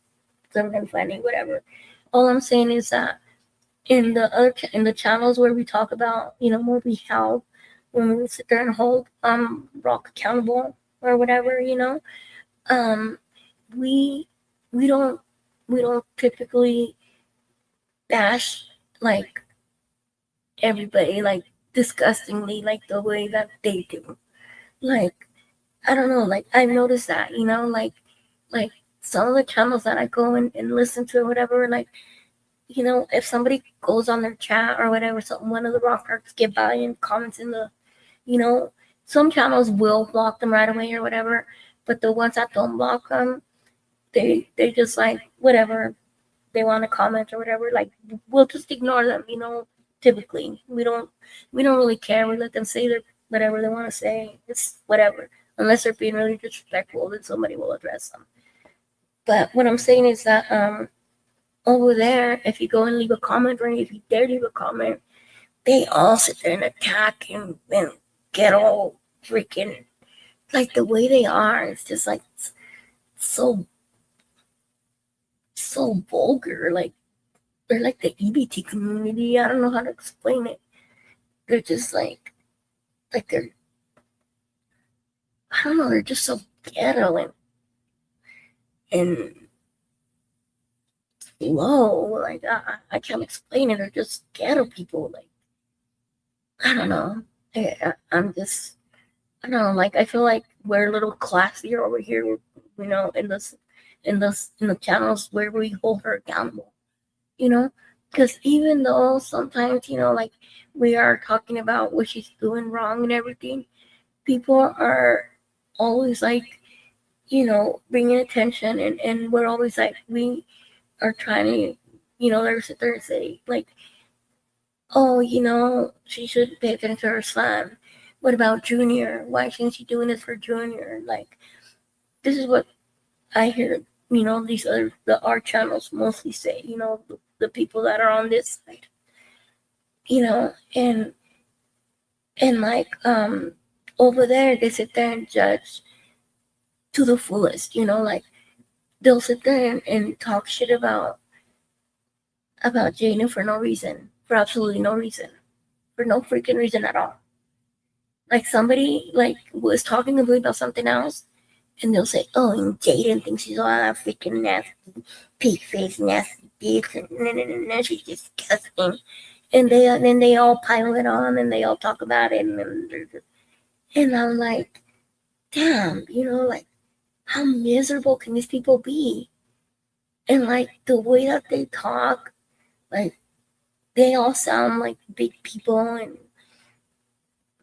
S3: something funny, whatever. All I'm saying is that in the channels where we talk about, where we help, when we sit there and hold Rock accountable or whatever, we we don't typically bash like everybody like disgustingly like the way that they do. Like I don't know, like I've noticed that, like some of the channels that I go and listen to or whatever, like if somebody goes on their chat or whatever, something one of the rock artists get by and comments in the, some channels will block them right away or whatever, but the ones that don't block them, they just like whatever they want to comment or whatever, like we'll just ignore them. Typically we don't really care. We let them say their whatever they want to say. It's whatever, unless they're being really disrespectful, then somebody will address them. But what I'm saying is that over there, if you go and leave a comment, or if you dare leave a comment, they all sit there and attack and get all freaking like the way they are. It's just like so vulgar. Like they're like the EBT community. I don't know how to explain it. They're just like they're, I don't know. They're just so ghetto and low. Like I can't explain it. They're just ghetto people. Like I don't know. I'm just, I don't know. Like I feel like we're a little classier over here. In the channels where we hold her accountable. Because even though sometimes like we are talking about what she's doing wrong and everything, people are always like bringing attention, and we're always like we are trying to they sit there and say like, oh, she should pay attention to her son. What about Junior? Why isn't she doing this for Junior? Like this is what I hear these our channels mostly say, the people that are on this side, and like over there they sit there and judge to the fullest, like they'll sit there and talk shit about JaiDyN for no reason, for absolutely no reason, for no freaking reason at all. Like somebody like was talking about something else, and they'll say, "Oh, and JaiDyN thinks she's all that freaking nasty, pig face, nasty bitch, and she's disgusting." And then they all pile it on, and they all talk about it, and I'm like, damn, like how miserable can these people be? And like the way that they talk, like they all sound like big people and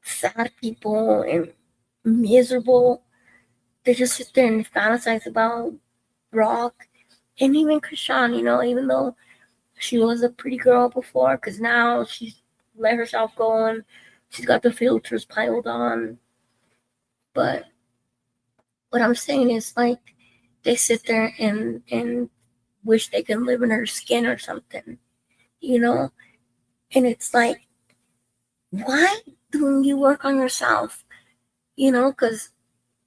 S3: sad people and miserable. They just sit there and fantasize about Rock. And even Chrisean, even though she was a pretty girl before, because now she's let herself go and she's got the filters piled on. But what I'm saying is like they sit there and wish they can live in her skin or something, and it's like, why don't you work on yourself? Because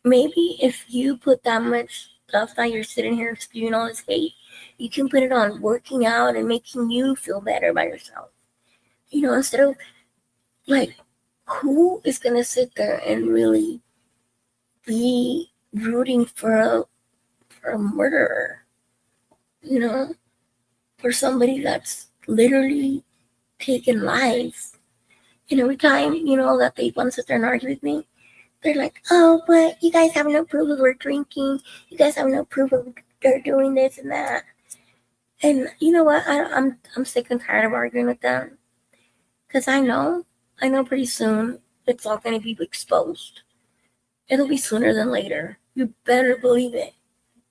S3: maybe if you put that much stuff that you're sitting here spewing all this hate, you can put it on working out and making you feel better by yourself. Instead of like, who is gonna sit there and really be rooting for a murderer? For somebody that's literally taken lives. And every time, that they want to sit there and argue with me, they're like, oh, but you guys have no proof of we're drinking. You guys have no proof of they're doing this and that. And you know what? I'm sick and tired of arguing with them. Because I know pretty soon it's all going to be exposed. It'll be sooner than later. You better believe it.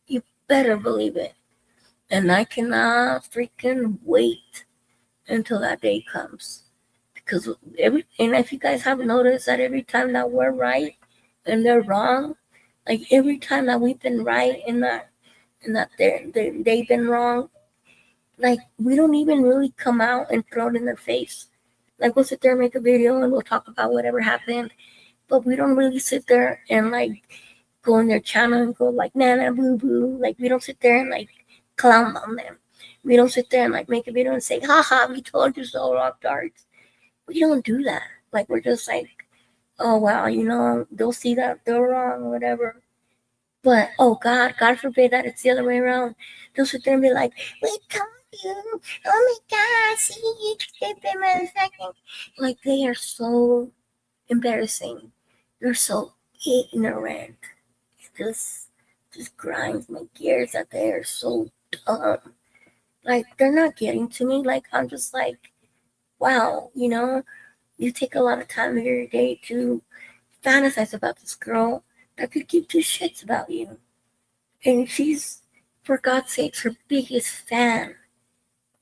S3: You better believe it. And I cannot freaking wait until that day comes. Because and if you guys have noticed that every time that we're right and they're wrong, like every time that we've been right and that they've been wrong, Like, we don't even really come out and throw it in their face. Like, we'll sit there and make a video and we'll talk about whatever happened, but we don't really sit there and like go on their channel and go like nana boo boo. Like, we don't sit there and like clown on them. We don't sit there and like make a video and say, haha, we told you so, rock darts. We don't do that. Like, we're just like, oh wow, they'll see that they're wrong or whatever. But oh God forbid that it's the other way around. They'll sit there and be like, we told you. Oh my God, see you stupid motherfucker. Like, they are so embarrassing. They're so ignorant. It just grinds my gears that they are so dumb. Like, they're not getting to me. Like, I'm just like, wow, you take a lot of time of your day to fantasize about this girl that could give two shits about you. And she's, for God's sakes, her biggest fan.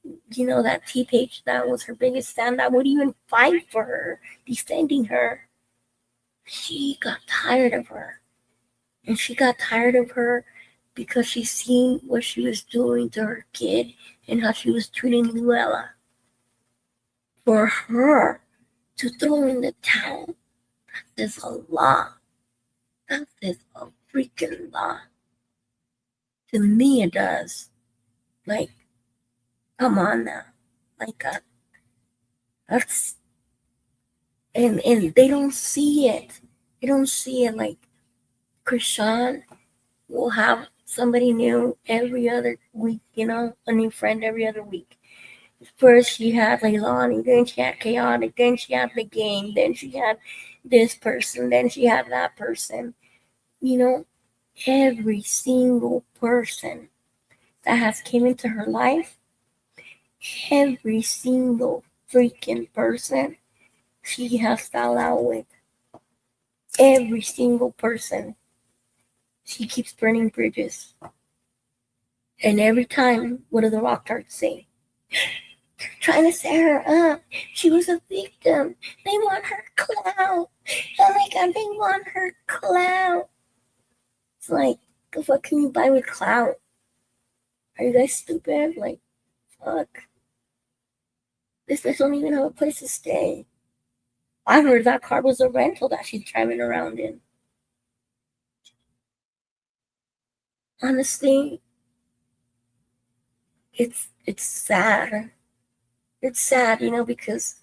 S3: That T-Page that was her biggest fan that would even fight for her, defending her. She got tired of her. And she got tired of her because she seen what she was doing to her kid and how she was treating Luella. For her to throw in the towel, that is a law. That is a freaking law. To me, it does. Like, come on now. Like, that's... And they don't see it. They don't see it. Like, Chrisean will have somebody new every other week, a new friend every other week. First she had Leilani, then she had Chaotic, then she had the game, then she had this person, then she had that person. Every single person that has came into her life, every single freaking person she has fell out with. Every single person. She keeps burning bridges. And every time, what do the rock tarts say? They're trying to set her up. She was a victim. They want her clout. Oh my God, they want her clout. It's like, what can you buy with clout? Are you guys stupid? Like, fuck. This bitch don't even have a place to stay. I heard that car was a rental that she's driving around in. Honestly, it's sad. It's sad, because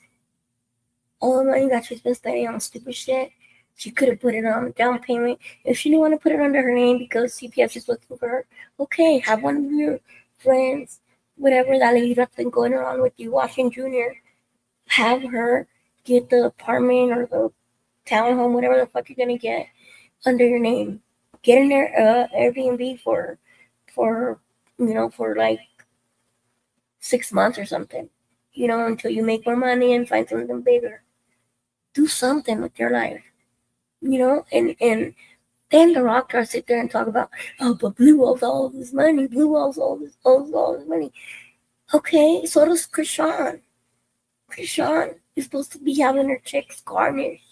S3: all the money that she's been spending on stupid shit, she could have put it on a down payment. If she didn't want to put it under her name because CPS is looking for her, okay, have one of your friends, whatever that lady that's been going around with you, Washington Jr., have her get the apartment or the townhome, whatever the fuck you're gonna get, under your name. Get in there Airbnb for like 6 months or something, until you make more money and find something bigger. Do something with your life, and then the rock stars sit there and talk about, oh, but Blue owes all this money. Blue owes all this money. Okay, so does Chrisean. Chrisean is supposed to be having her checks garnished.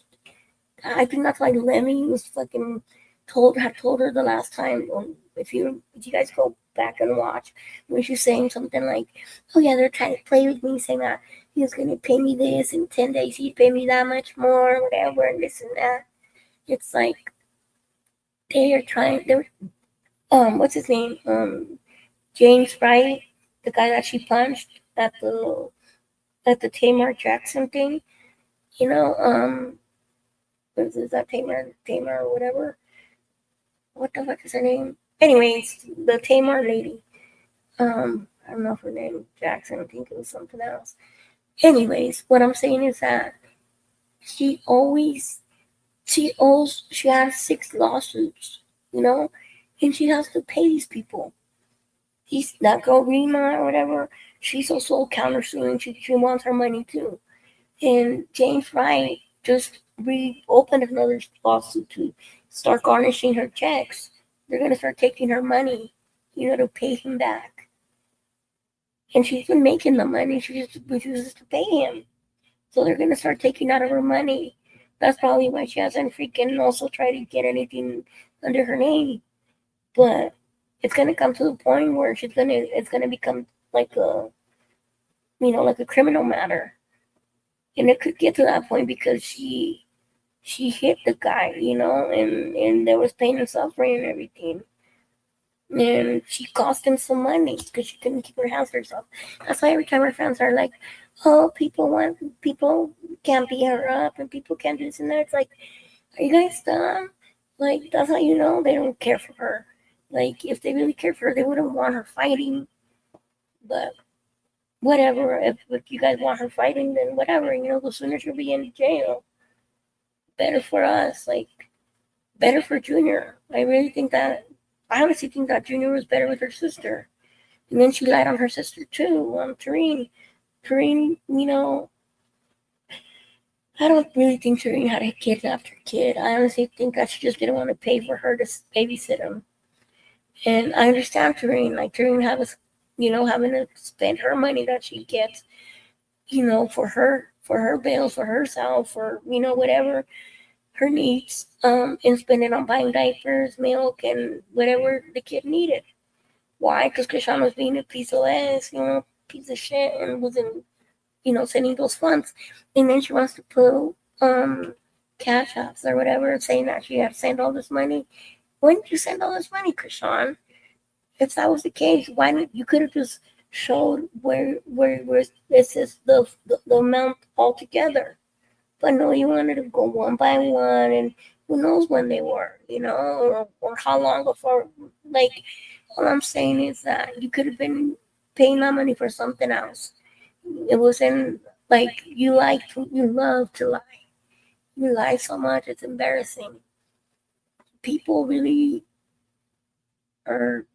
S3: I think that's why Lemmy was fucking told her the last time. If you guys go back and watch, when she's saying something like, oh yeah, they're trying to play with me, saying that he was gonna pay me this in 10 days, he'd pay me that much more, whatever, and this and that. It's like they're what's his name? James Wright, the guy that she punched at the Tamar Jackson thing. Is that Tamar or whatever? What the fuck is her name? Anyways, the Tamar lady. I don't know if her name was Jackson. I think it was something else. Anyways, what I'm saying is that she has 6 lawsuits, and she has to pay these people. That girl Rima or whatever, she's also countersuing. She wants her money too. And James Wright just reopened another lawsuit to start garnishing her checks. They're gonna start taking her money, to pay him back. And she's been making the money. She just refuses to pay him. So they're gonna start taking out of her money. That's probably why she hasn't freaking also tried to get anything under her name. But it's gonna come to the point where it's gonna become like a, like a criminal matter. And it could get to that point because she hit the guy, and there was pain and suffering and everything. And she cost him some money because she couldn't keep her hands to herself. That's why every time her fans are like, "Oh, people can't beat her up and people can't do this and that." It's like, are you guys dumb? Like, that's how you know they don't care for her. Like, if they really cared for her, they wouldn't want her fighting. But whatever, if you guys want her fighting, then whatever. The sooner she'll be in jail, better for us. Like, better for Junior. I honestly think that Junior was better with her sister. And then she lied on her sister too, Tareen. Tareen, I don't really think Tareen had a kidnapped her kid. I honestly think that she just didn't want to pay for her to babysit him. And I understand Tareen. Like, Tareen having to spend her money that she gets, for her bills, for herself, for, whatever her needs, and spend it on buying diapers, milk, and whatever the kid needed. Why? Because Chrisean was being a piece of ass, piece of shit, and wasn't, sending those funds. And then she wants to put cash apps or whatever, saying that she had to send all this money. When did you send all this money, Chrisean? If that was the case, why didn't you could have just showed where this is the amount altogether? But no, you wanted to go one by one, and who knows when they were, or how long before. Like, all I'm saying is that you could have been paying that money for something else. It wasn't like you love to lie. You lie so much, it's embarrassing. People really are,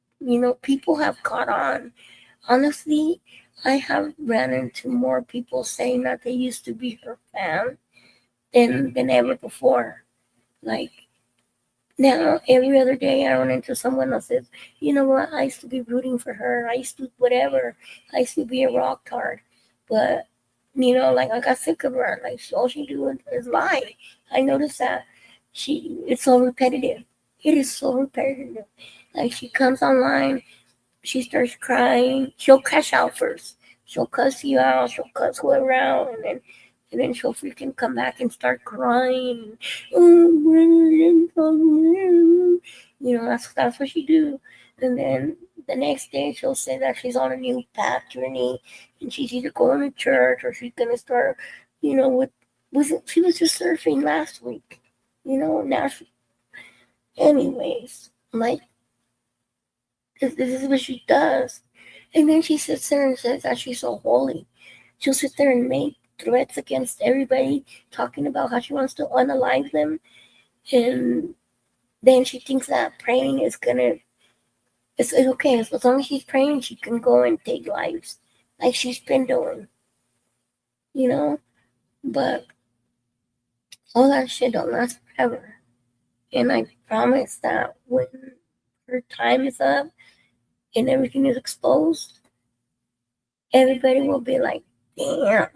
S3: people have caught on. Honestly, I have ran into more people saying that they used to be her fan than ever before. Like, now, every other day I run into someone that says, you know what, I used to be rooting for her. I used to whatever. I used to be a rock hard. But, like, I got sick of her. Like, all she do is lie. I noticed that it's so repetitive. It is so repetitive. Like, she comes online, she starts crying. She'll crash out first. She'll cuss you out. She'll cuss whoever out. And then she'll freaking come back and start crying. That's what she do. And then the next day she'll say that she's on a new path journey, and she's either going to church or she's gonna start, she was just surfing last week, now anyways, like, this is what she does. And then she sits there and says that she's so holy. She'll sit there and make threats against everybody, talking about how she wants to unalive them. And then she thinks that praying is it's okay. As long as she's praying, she can go and take lives like she's been doing. But all that shit don't last forever. And I promise that when her time is up and everything is exposed, everybody will be like, damn,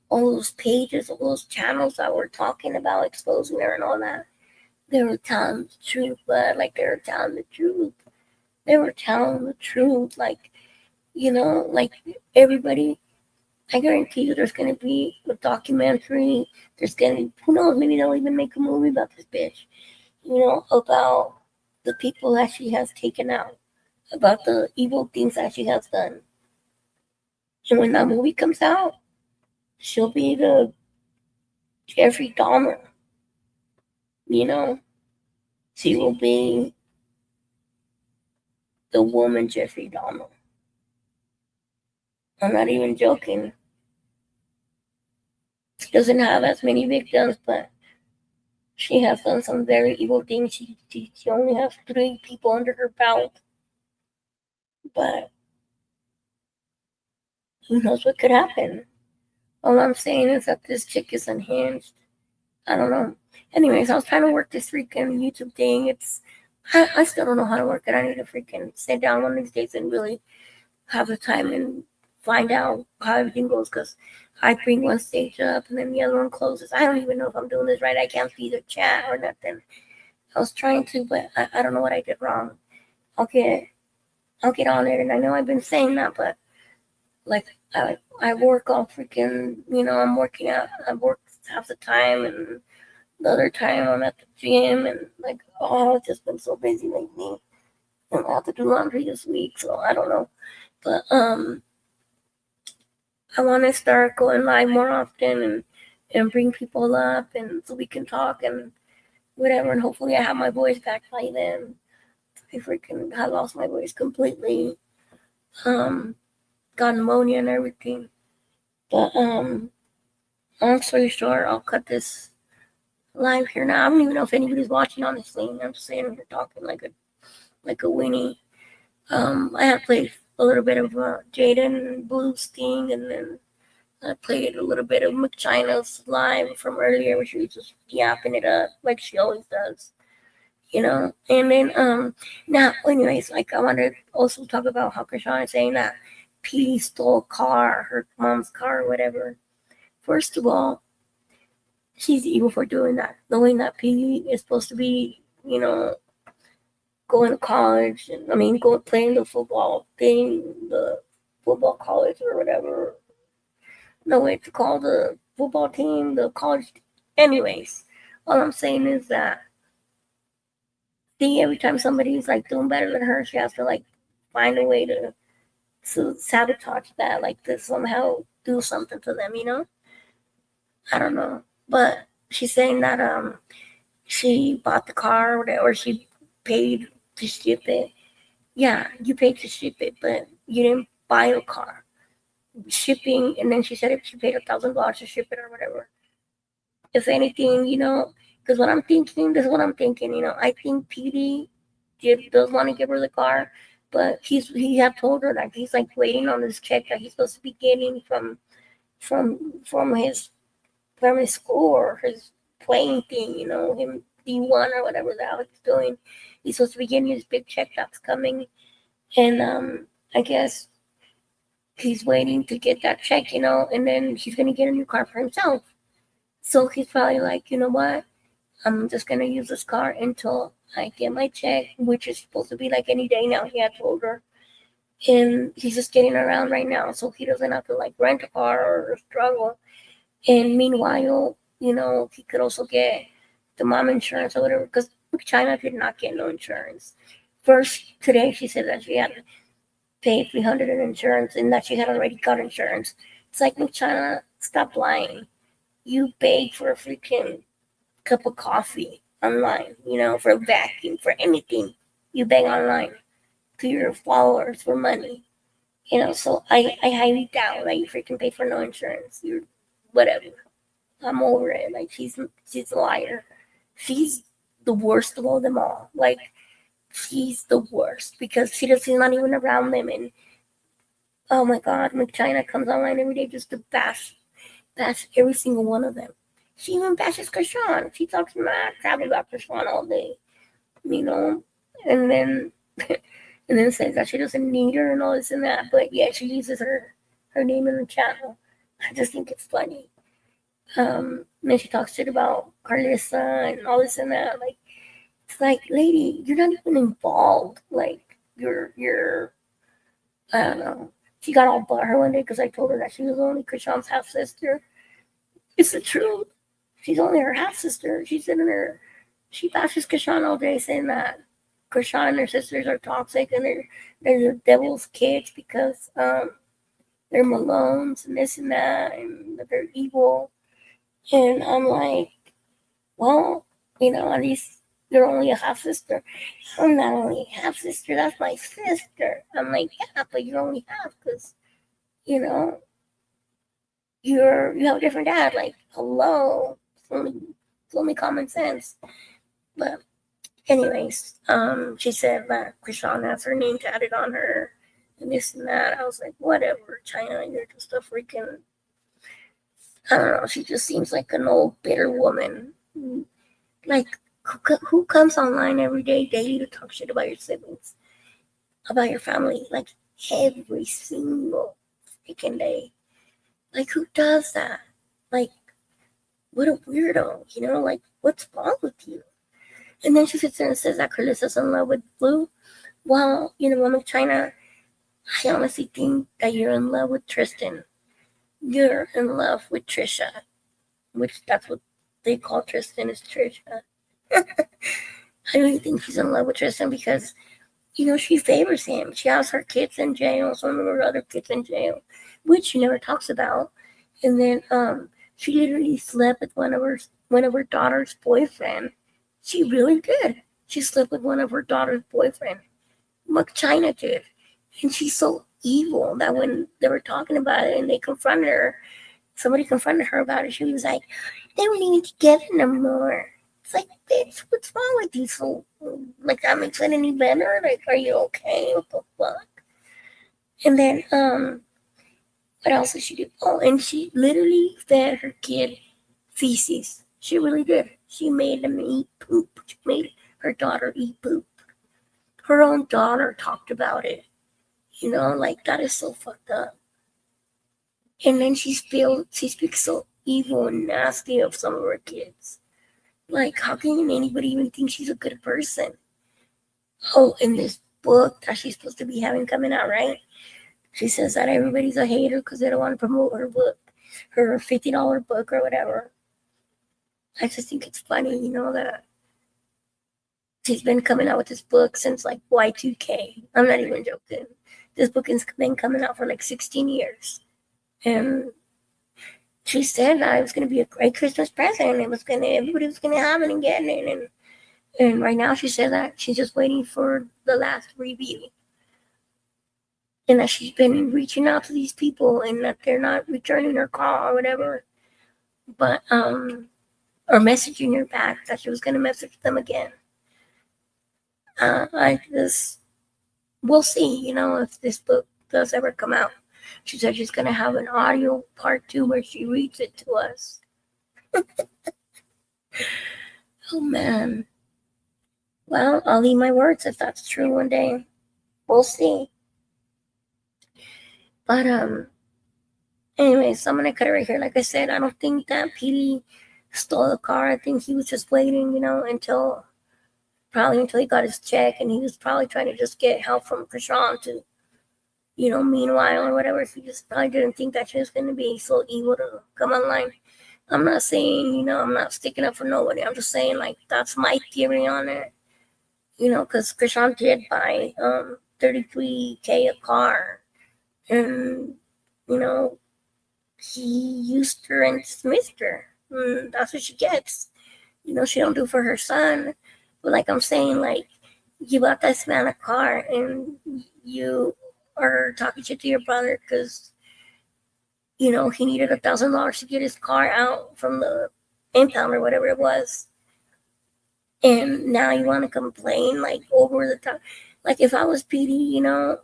S3: all those pages, all those channels that were talking about exposing her and all that, they were telling the truth, but like they were telling the truth. They were telling the truth, like, like everybody. I guarantee you there's going to be a documentary. There's going to be, who knows, maybe they'll even make a movie about this bitch, about the people that she has taken out, about the evil things that she has done. And when that movie comes out, she'll be the Jeffrey Dahmer. She will be the woman Jeffrey Dahmer. I'm not even joking. She doesn't have as many victims, but she has done some very evil things. She only has 3 people under her belt. But who knows what could happen? All I'm saying is that this chick is unhinged. I don't know. Anyways, I was trying to work this freaking YouTube thing. I still don't know how to work it. I need to freaking sit down one of these days and really have the time and find out how everything goes, because I bring one stage up and then the other one closes. I don't even know if I'm doing this right. I can't see the chat or nothing. I was trying to, but I don't know what I did wrong. I'll I'll get on it. And I know I've been saying that, but like I work all freaking, I'm working out. I work half the time, and the other time I'm at the gym, and like, oh, I've just been so busy lately. And I have to do laundry this week, so I don't know. But I want to start going live more often and bring people up, and so we can talk and whatever. And hopefully I have my voice back by then. I freaking had lost my voice completely. Got pneumonia and everything. But long story short, I'll cut this live here now. I don't even know if anybody's watching, honestly. I'm just saying here talking like a weenie. I had played a little bit of JaiDyN Blues thing, and then I played a little bit of McChina's live from earlier, where she was just yapping it up like she always does, And then now, anyways, like I want to also talk about how Chrisean is saying that PeteYs stole CaR, her mom's car, or whatever. First of all, she's evil for doing that, knowing that PeteYs is supposed to be, going to college, and go playing the football thing, the football college or whatever. No way to call the football team, the college. Anyways, all I'm saying is that every time somebody's like doing better than her, she has to like find a way to sabotage that, like to somehow do something to them, I don't know. But she's saying that she bought the car, or she paid to ship it. Yeah, you paid to ship it, but you didn't buy a car. Shipping, and then she said if she paid $1,000 to ship it or whatever. If anything, because what I'm thinking, this is what I'm thinking, I think PeteYs does want to give her the car, but he had told her that he's like waiting on this check that he's supposed to be getting from his school or his playing thing, him D1 or whatever the hell he's doing. He's supposed to be getting his big check that's coming, and I guess he's waiting to get that check, and then he's gonna get a new car for himself. So he's probably like, you know what? I'm just gonna use this car until I get my check, which is supposed to be like any day now. He had told her, and he's just getting around right now, so he doesn't have to like rent a car or struggle. And meanwhile, he could also get the mom insurance or whatever, because China did not get no insurance. First today, she said that she had to pay $300 in insurance, and that she had already got insurance. It's like, China, stop lying. You beg for a freaking cup of coffee online, for a vacuum, for anything. You beg online to your followers for money. So I highly doubt that you freaking pay for no insurance. You're whatever. I'm over it. Like, she's a liar. She's the worst of all them all. Like, she's the worst because she's not even around them. And oh my God, McChina comes online every day just to bash every single one of them. She even bashes Chrisean. She talks mad crap about Chrisean all day, and then says that she doesn't need her and all this and that. But yeah, she uses her name in the channel. I just think it's funny. Then she talks shit about Carlissa and all this and that. Like, it's like, lady, you're not even involved. Like, you're I don't know. She got all butthurt one day because I told her that she was only Chrisean's half sister. It's the truth. She's only her half sister. She's sitting there. She bashes Chrisean all day, saying that Chrisean and her sisters are toxic and they're the devil's kids because they're Malones and this and that, and that they're evil. And I'm like, well, at least you're only a half sister. I'm not only a half sister, that's my sister. I'm like, yeah, but you're only half because, you have a different dad. Like, hello, it's only common sense. But anyways, she said that Chrisean has her name tatted on her and this and that. I was like, whatever, China, you're just a freaking, I don't know, she just seems like an old bitter woman. Like, who comes online every day, daily, to talk shit about your siblings, about your family, like every single freaking day? Like, who does that? Like, what a weirdo, like, what's wrong with you? And then she sits there and says that Carlissa's in love with Blue. Well, Mom of China, I honestly think that you're in love with Tristan. You're in love with Trisha, which that's what they call Tristan is Trisha. I really think she's in love with Tristan because, she favors him. She has her kids in jail, some of her other kids in jail, which she never talks about. And then she literally slept with one of her daughter's boyfriend. She really did. She slept with one of her daughter's boyfriend. China did. And she's so evil that when they were talking about it and somebody confronted her about it, she was like, they weren't even together no more. It's like, bitch, what's wrong with you? So, like, that makes it any better? Like, are you okay? What the fuck? And then, what else did she do? Oh, and she literally fed her kid feces. She really did. She made them eat poop. She made her daughter eat poop. Her own daughter talked about it. Like, that is so fucked up. And then she speaks so evil and nasty of some of her kids. Like, how can anybody even think she's a good person? Oh, in this book that she's supposed to be having coming out, right? She says that everybody's a hater because they don't want to promote her book, her $50 book or whatever. I just think it's funny, that she's been coming out with this book since like Y2K. I'm not even joking. This book has been coming out for like 16 years. And she said that it was going to be a great Christmas present. Everybody was going to have it and get it. And right now she said that she's just waiting for the last review. And that she's been reaching out to these people and that they're not returning her call or whatever. But, or messaging her back, that she was going to message them again. We'll see, if this book does ever come out. She said she's going to have an audio part 2 where she reads it to us. Oh, man. Well, I'll eat my words if that's true one day. We'll see. But, anyways, I'm going to cut it right here. Like I said, I don't think that PeteYs stole the car. I think he was just waiting, until he got his check, and he was probably trying to just get help from Chrisean to, meanwhile or whatever. He just probably didn't think that she was going to be so evil to come online. I'm not saying, I'm not sticking up for nobody. I'm just saying, like, that's my theory on it. Because Chrisean did buy $33K a car. And, he used her and dismissed her. And that's what she gets. She don't do for her son. But like I'm saying, like, you bought this man a car and you are talking shit to your brother because, he needed $1,000 to get his car out from the impound or whatever it was. And now you want to complain, like, over the top. Like, if I was PeteYs,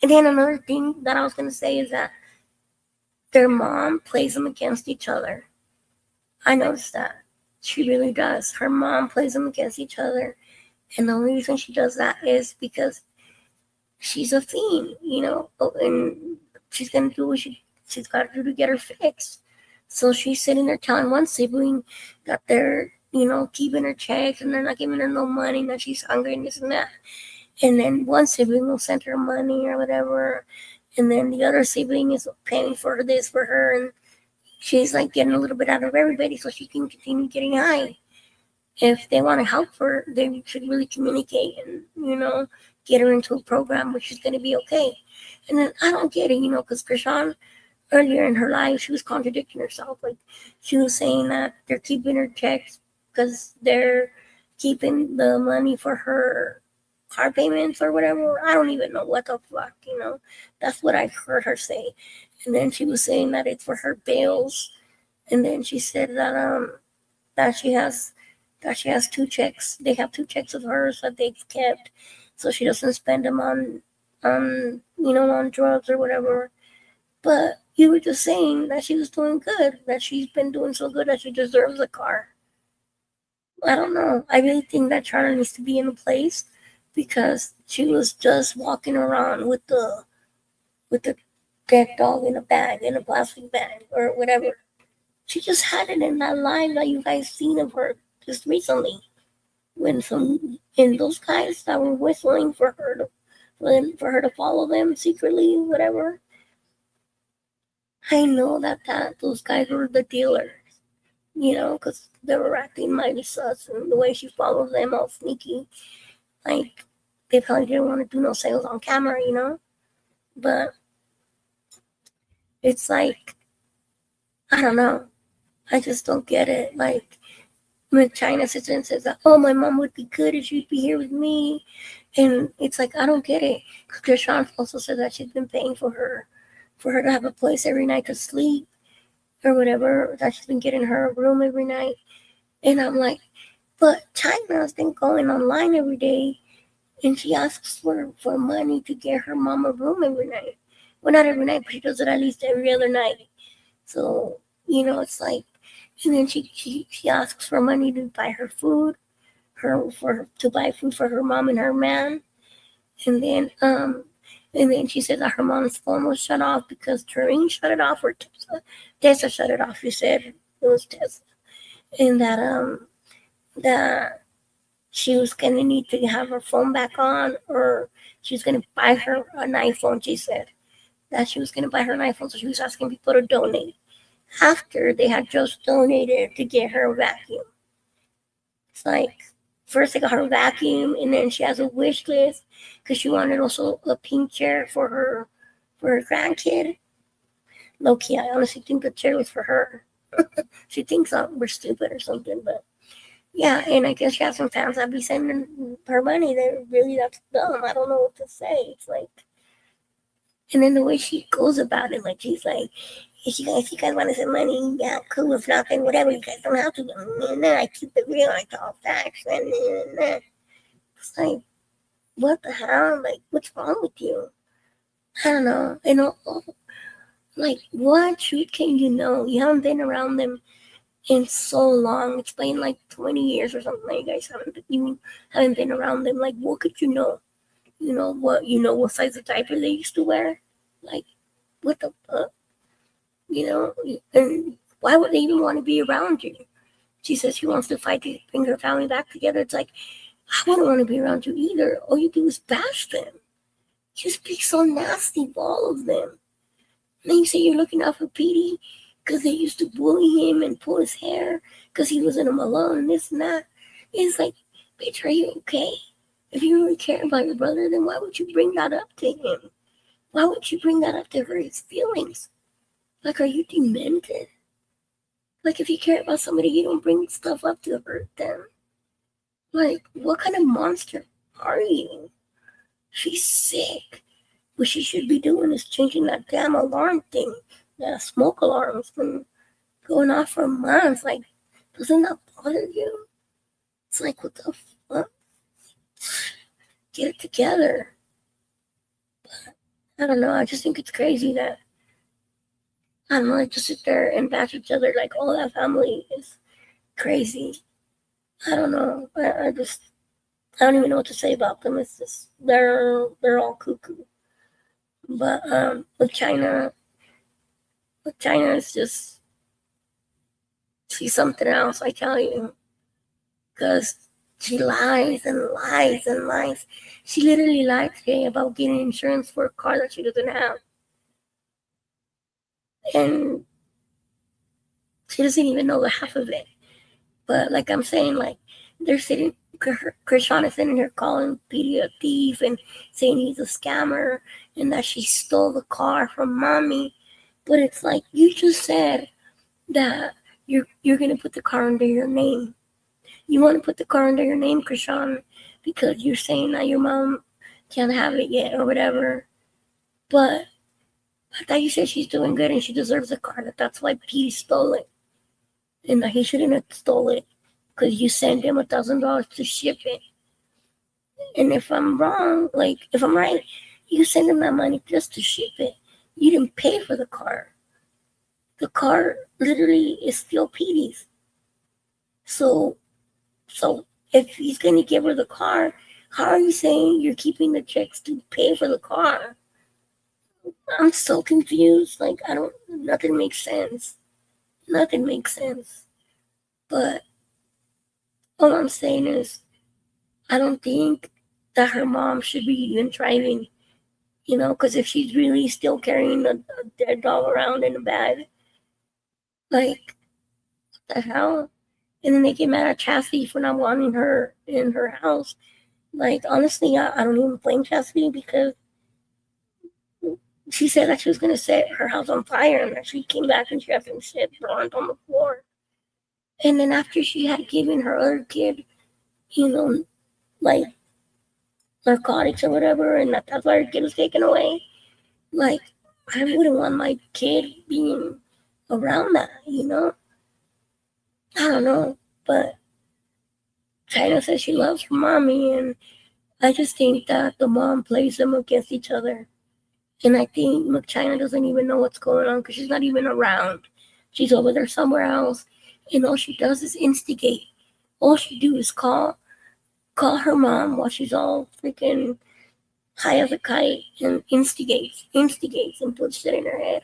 S3: And then another thing that I was going to say is that their mom plays them against each other. I noticed that. She really does. Her mom plays them against each other. And the only reason she does that is because she's a fiend, and she's going to do what she's got to do to get her fixed. So she's sitting there telling one sibling that they're, keeping her checks and they're not giving her no money, and that she's hungry and this and that. And then one sibling will send her money or whatever. And then the other sibling is paying for this for her. And she's like getting a little bit out of everybody so she can continue getting high. If they want to help her, they should really communicate and, get her into a program which is going to be okay. And then I don't get it, because Chrisean, earlier in her life, she was contradicting herself. Like, she was saying that they're keeping her checks because they're keeping the money for her car payments or whatever. I don't even know what the fuck, That's what I heard her say. And then she was saying that it's for her bills. And then she said that she has 2 checks. They have 2 checks of hers that they've kept, so she doesn't spend them on drugs or whatever. But you were just saying that she was doing good, that she's been doing so good that she deserves a car. I don't know. I really think that Charlie needs to be in a place, because she was just walking around with the dead dog in a plastic bag or whatever. She just had it in that live that you guys seen of her just recently. when some and those guys that were whistling for her to follow them secretly, whatever. I know that those guys were the dealers, because they were acting mighty sus, and the way she follows them all sneaky, like they probably didn't want to do no sales on camera. But it's like, I don't know, I just don't get it. Like when China sits and says that, oh, my mom would be good if she'd be here with me, and it's like, I don't get it. Chrisean also said that she's been paying for her to have a place every night to sleep or whatever, that she's been getting her a room every night. And I'm like, but China's been going online every day, and she asks for money to get her mom a room every night. Well, not every night, but she does it at least every other night. So, it's like, and then she asks for money to buy her food, to buy food for her mom and her man. And then she said that her mom's phone was shut off because Doreen shut it off, or Tessa shut it off. She said it was Tessa, and that she was gonna need to have her phone back on, or she's gonna buy her an iPhone. She said that she was gonna buy her an iPhone, so she was asking people to donate after they had just donated to get her a vacuum. It's like, first they got her a vacuum, and then she has a wish list because she wanted also a pink chair for her grandkid. Low key, I honestly think the chair was for her. She thinks we're stupid or something, but yeah. And I guess she has some fans that be sending her money. That's dumb. I don't know what to say. It's like, and then the way she goes about it, like she's like, if you guys want to send money, yeah, cool. If not, then whatever. You guys don't have to. And then I keep it real. I talk facts. And it's like, what the hell? Like, what's wrong with you? I don't know. Like, what truth can you know? You haven't been around them in so long. It's been like 20 years or something. Like, you guys haven't been around them. Like, what could you know? What size of diaper they used to wear? Like, what the fuck? And why would they even want to be around you? She says she wants to fight to bring her family back together. It's like, I wouldn't want to be around you either. All you do is bash them. You speak so nasty for all of them. And then you say you're looking out for Petey because they used to bully him and pull his hair because he was in a alone and this and that. It's like, bitch, are you okay? If you really care about your brother, then why would you bring that up to him? Why would you bring that up to hurt his feelings? Like, are you demented? Like, if you care about somebody, you don't bring stuff up to hurt them. Like, what kind of monster are you? She's sick. What she should be doing is changing that damn alarm thing. That smoke alarm's been going off for months. Like, doesn't that bother you? It's like, what the fuck? Get it together. But I don't know. I just think it's crazy that, I don't know, like, just sit there and bash each other like all that family is crazy. I don't know. I don't even know what to say about them. It's just they're all cuckoo. But with China is just, she's something else, I tell you, because she lies and lies and lies. She literally lied today about getting insurance for a car that she doesn't have. And she doesn't even know the half of it. But like I'm saying, like, they're sitting, Chrisean is sitting here calling Petey a thief and saying he's a scammer and that she stole the car from mommy. But it's like, you just said that you're gonna put the car under your name. You want to put the car under your name, Chrisean, because you're saying that your mom can't have it yet or whatever. But I thought you said she's doing good and she deserves a car. That's why Petey stole it. And that he shouldn't have stole it because you sent him $1,000 to ship it. And if I'm wrong, like, if I'm right, you send him that money just to ship it. You didn't pay for the car. The car literally is still Petey's. So if he's going to give her the car, how are you saying you're keeping the checks to pay for the car? I'm so confused. Like, nothing makes sense. Nothing makes sense. But all I'm saying is, I don't think that her mom should be even driving, you know, because if she's really still carrying a dead doll around in a bag, like, what the hell? And then they get mad at Chastity for not wanting her in her house. Like, honestly, I don't even blame Chastity because she said that she was going to set her house on fire and that she came back and she had some shit burned on the floor. And then after she had given her other kid, you know, like narcotics or whatever, and that's why her kid was taken away, like, I wouldn't want my kid being around that, you know? I don't know, but China says she loves her mommy, and I just think that the mom plays them against each other. And I think McChina doesn't even know what's going on because she's not even around. She's over there somewhere else, and all she does is instigate. All she do is call her mom while she's all freaking high as a kite and instigates, and puts shit in her head.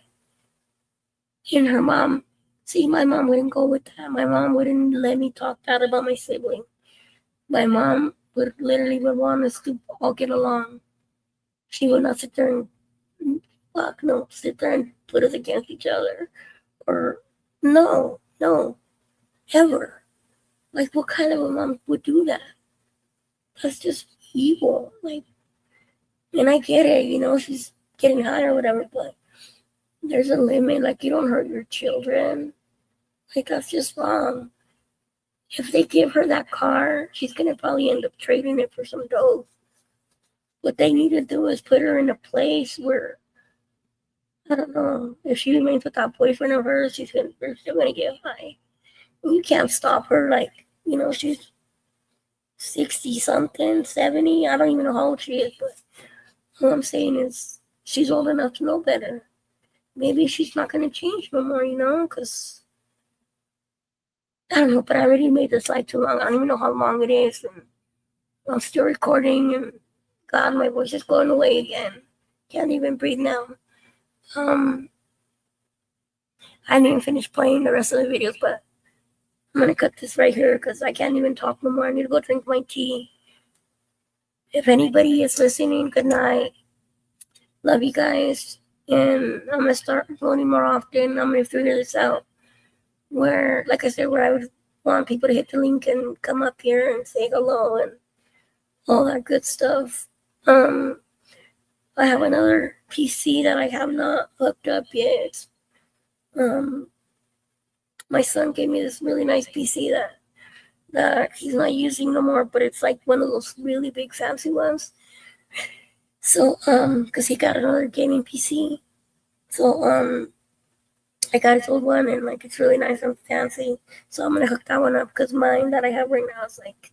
S3: And her mom, see, my mom wouldn't go with that. My mom wouldn't let me talk bad about my sibling. My mom would literally want us to all get along. She would not sit there and sit there and put us against each other. Or no, ever. Like, what kind of a mom would do that? That's just evil. Like, and I get it, you know, she's getting high or whatever, but there's a limit. Like, you don't hurt your children. Like, that's just wrong. If they give her that car, she's gonna probably end up trading it for some dope. What they need to do is put her in a place where, I don't know, if she remains with that boyfriend of hers, they're still gonna get high. And you can't stop her. Like, you know, she's 60 something, 70. I don't even know how old she is, but what I'm saying is she's old enough to know better. Maybe she's not gonna change no more, you know, because I don't know, but I already made this like too long. I don't even know how long it is, and I'm still recording, and God, my voice is going away again. Can't even breathe now. I didn't even finish playing the rest of the videos, but I'm gonna cut this right here because I can't even talk no more. I need to go drink my tea. If anybody is listening, good night. Love you guys, and I'm gonna start uploading more often. I'm gonna figure this out. Where, like I said, where I would want people to hit the link and come up here and say hello and all that good stuff. I have another PC that I have not hooked up yet. My son gave me this really nice PC that he's not using no more, but it's like one of those really big fancy ones. So, because he got another gaming PC. So, I got his old one, and like, it's really nice and fancy. So I'm gonna hook that one up because mine that I have right now is like,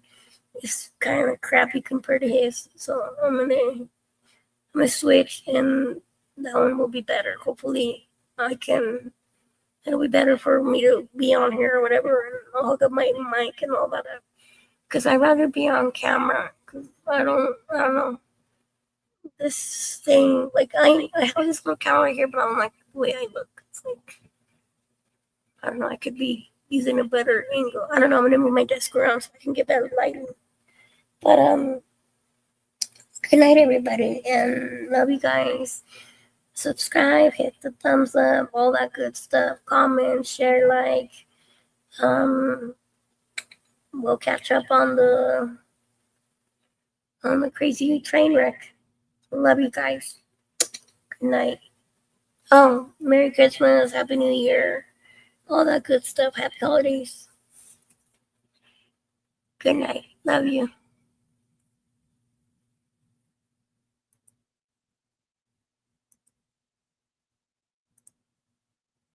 S3: it's kind of crappy compared to his. So I'm gonna switch, and that one will be better. Hopefully, it'll be better for me to be on here or whatever, and I'll hook up my mic and all that. Because I'd rather be on camera. Because I don't know. This thing, like, I have this little camera here, but I don't like the way I look. It's like, I don't know, I could be using a better angle. I don't know, I'm gonna move my desk around so I can get better lighting. But good night everybody, and love you guys. Subscribe, hit the thumbs up, all that good stuff. Comment, share, like. We'll catch up on the crazy train wreck. Love you guys. Good night. Oh, Merry Christmas, Happy New Year. All that good stuff. Happy holidays. Good night. Love you.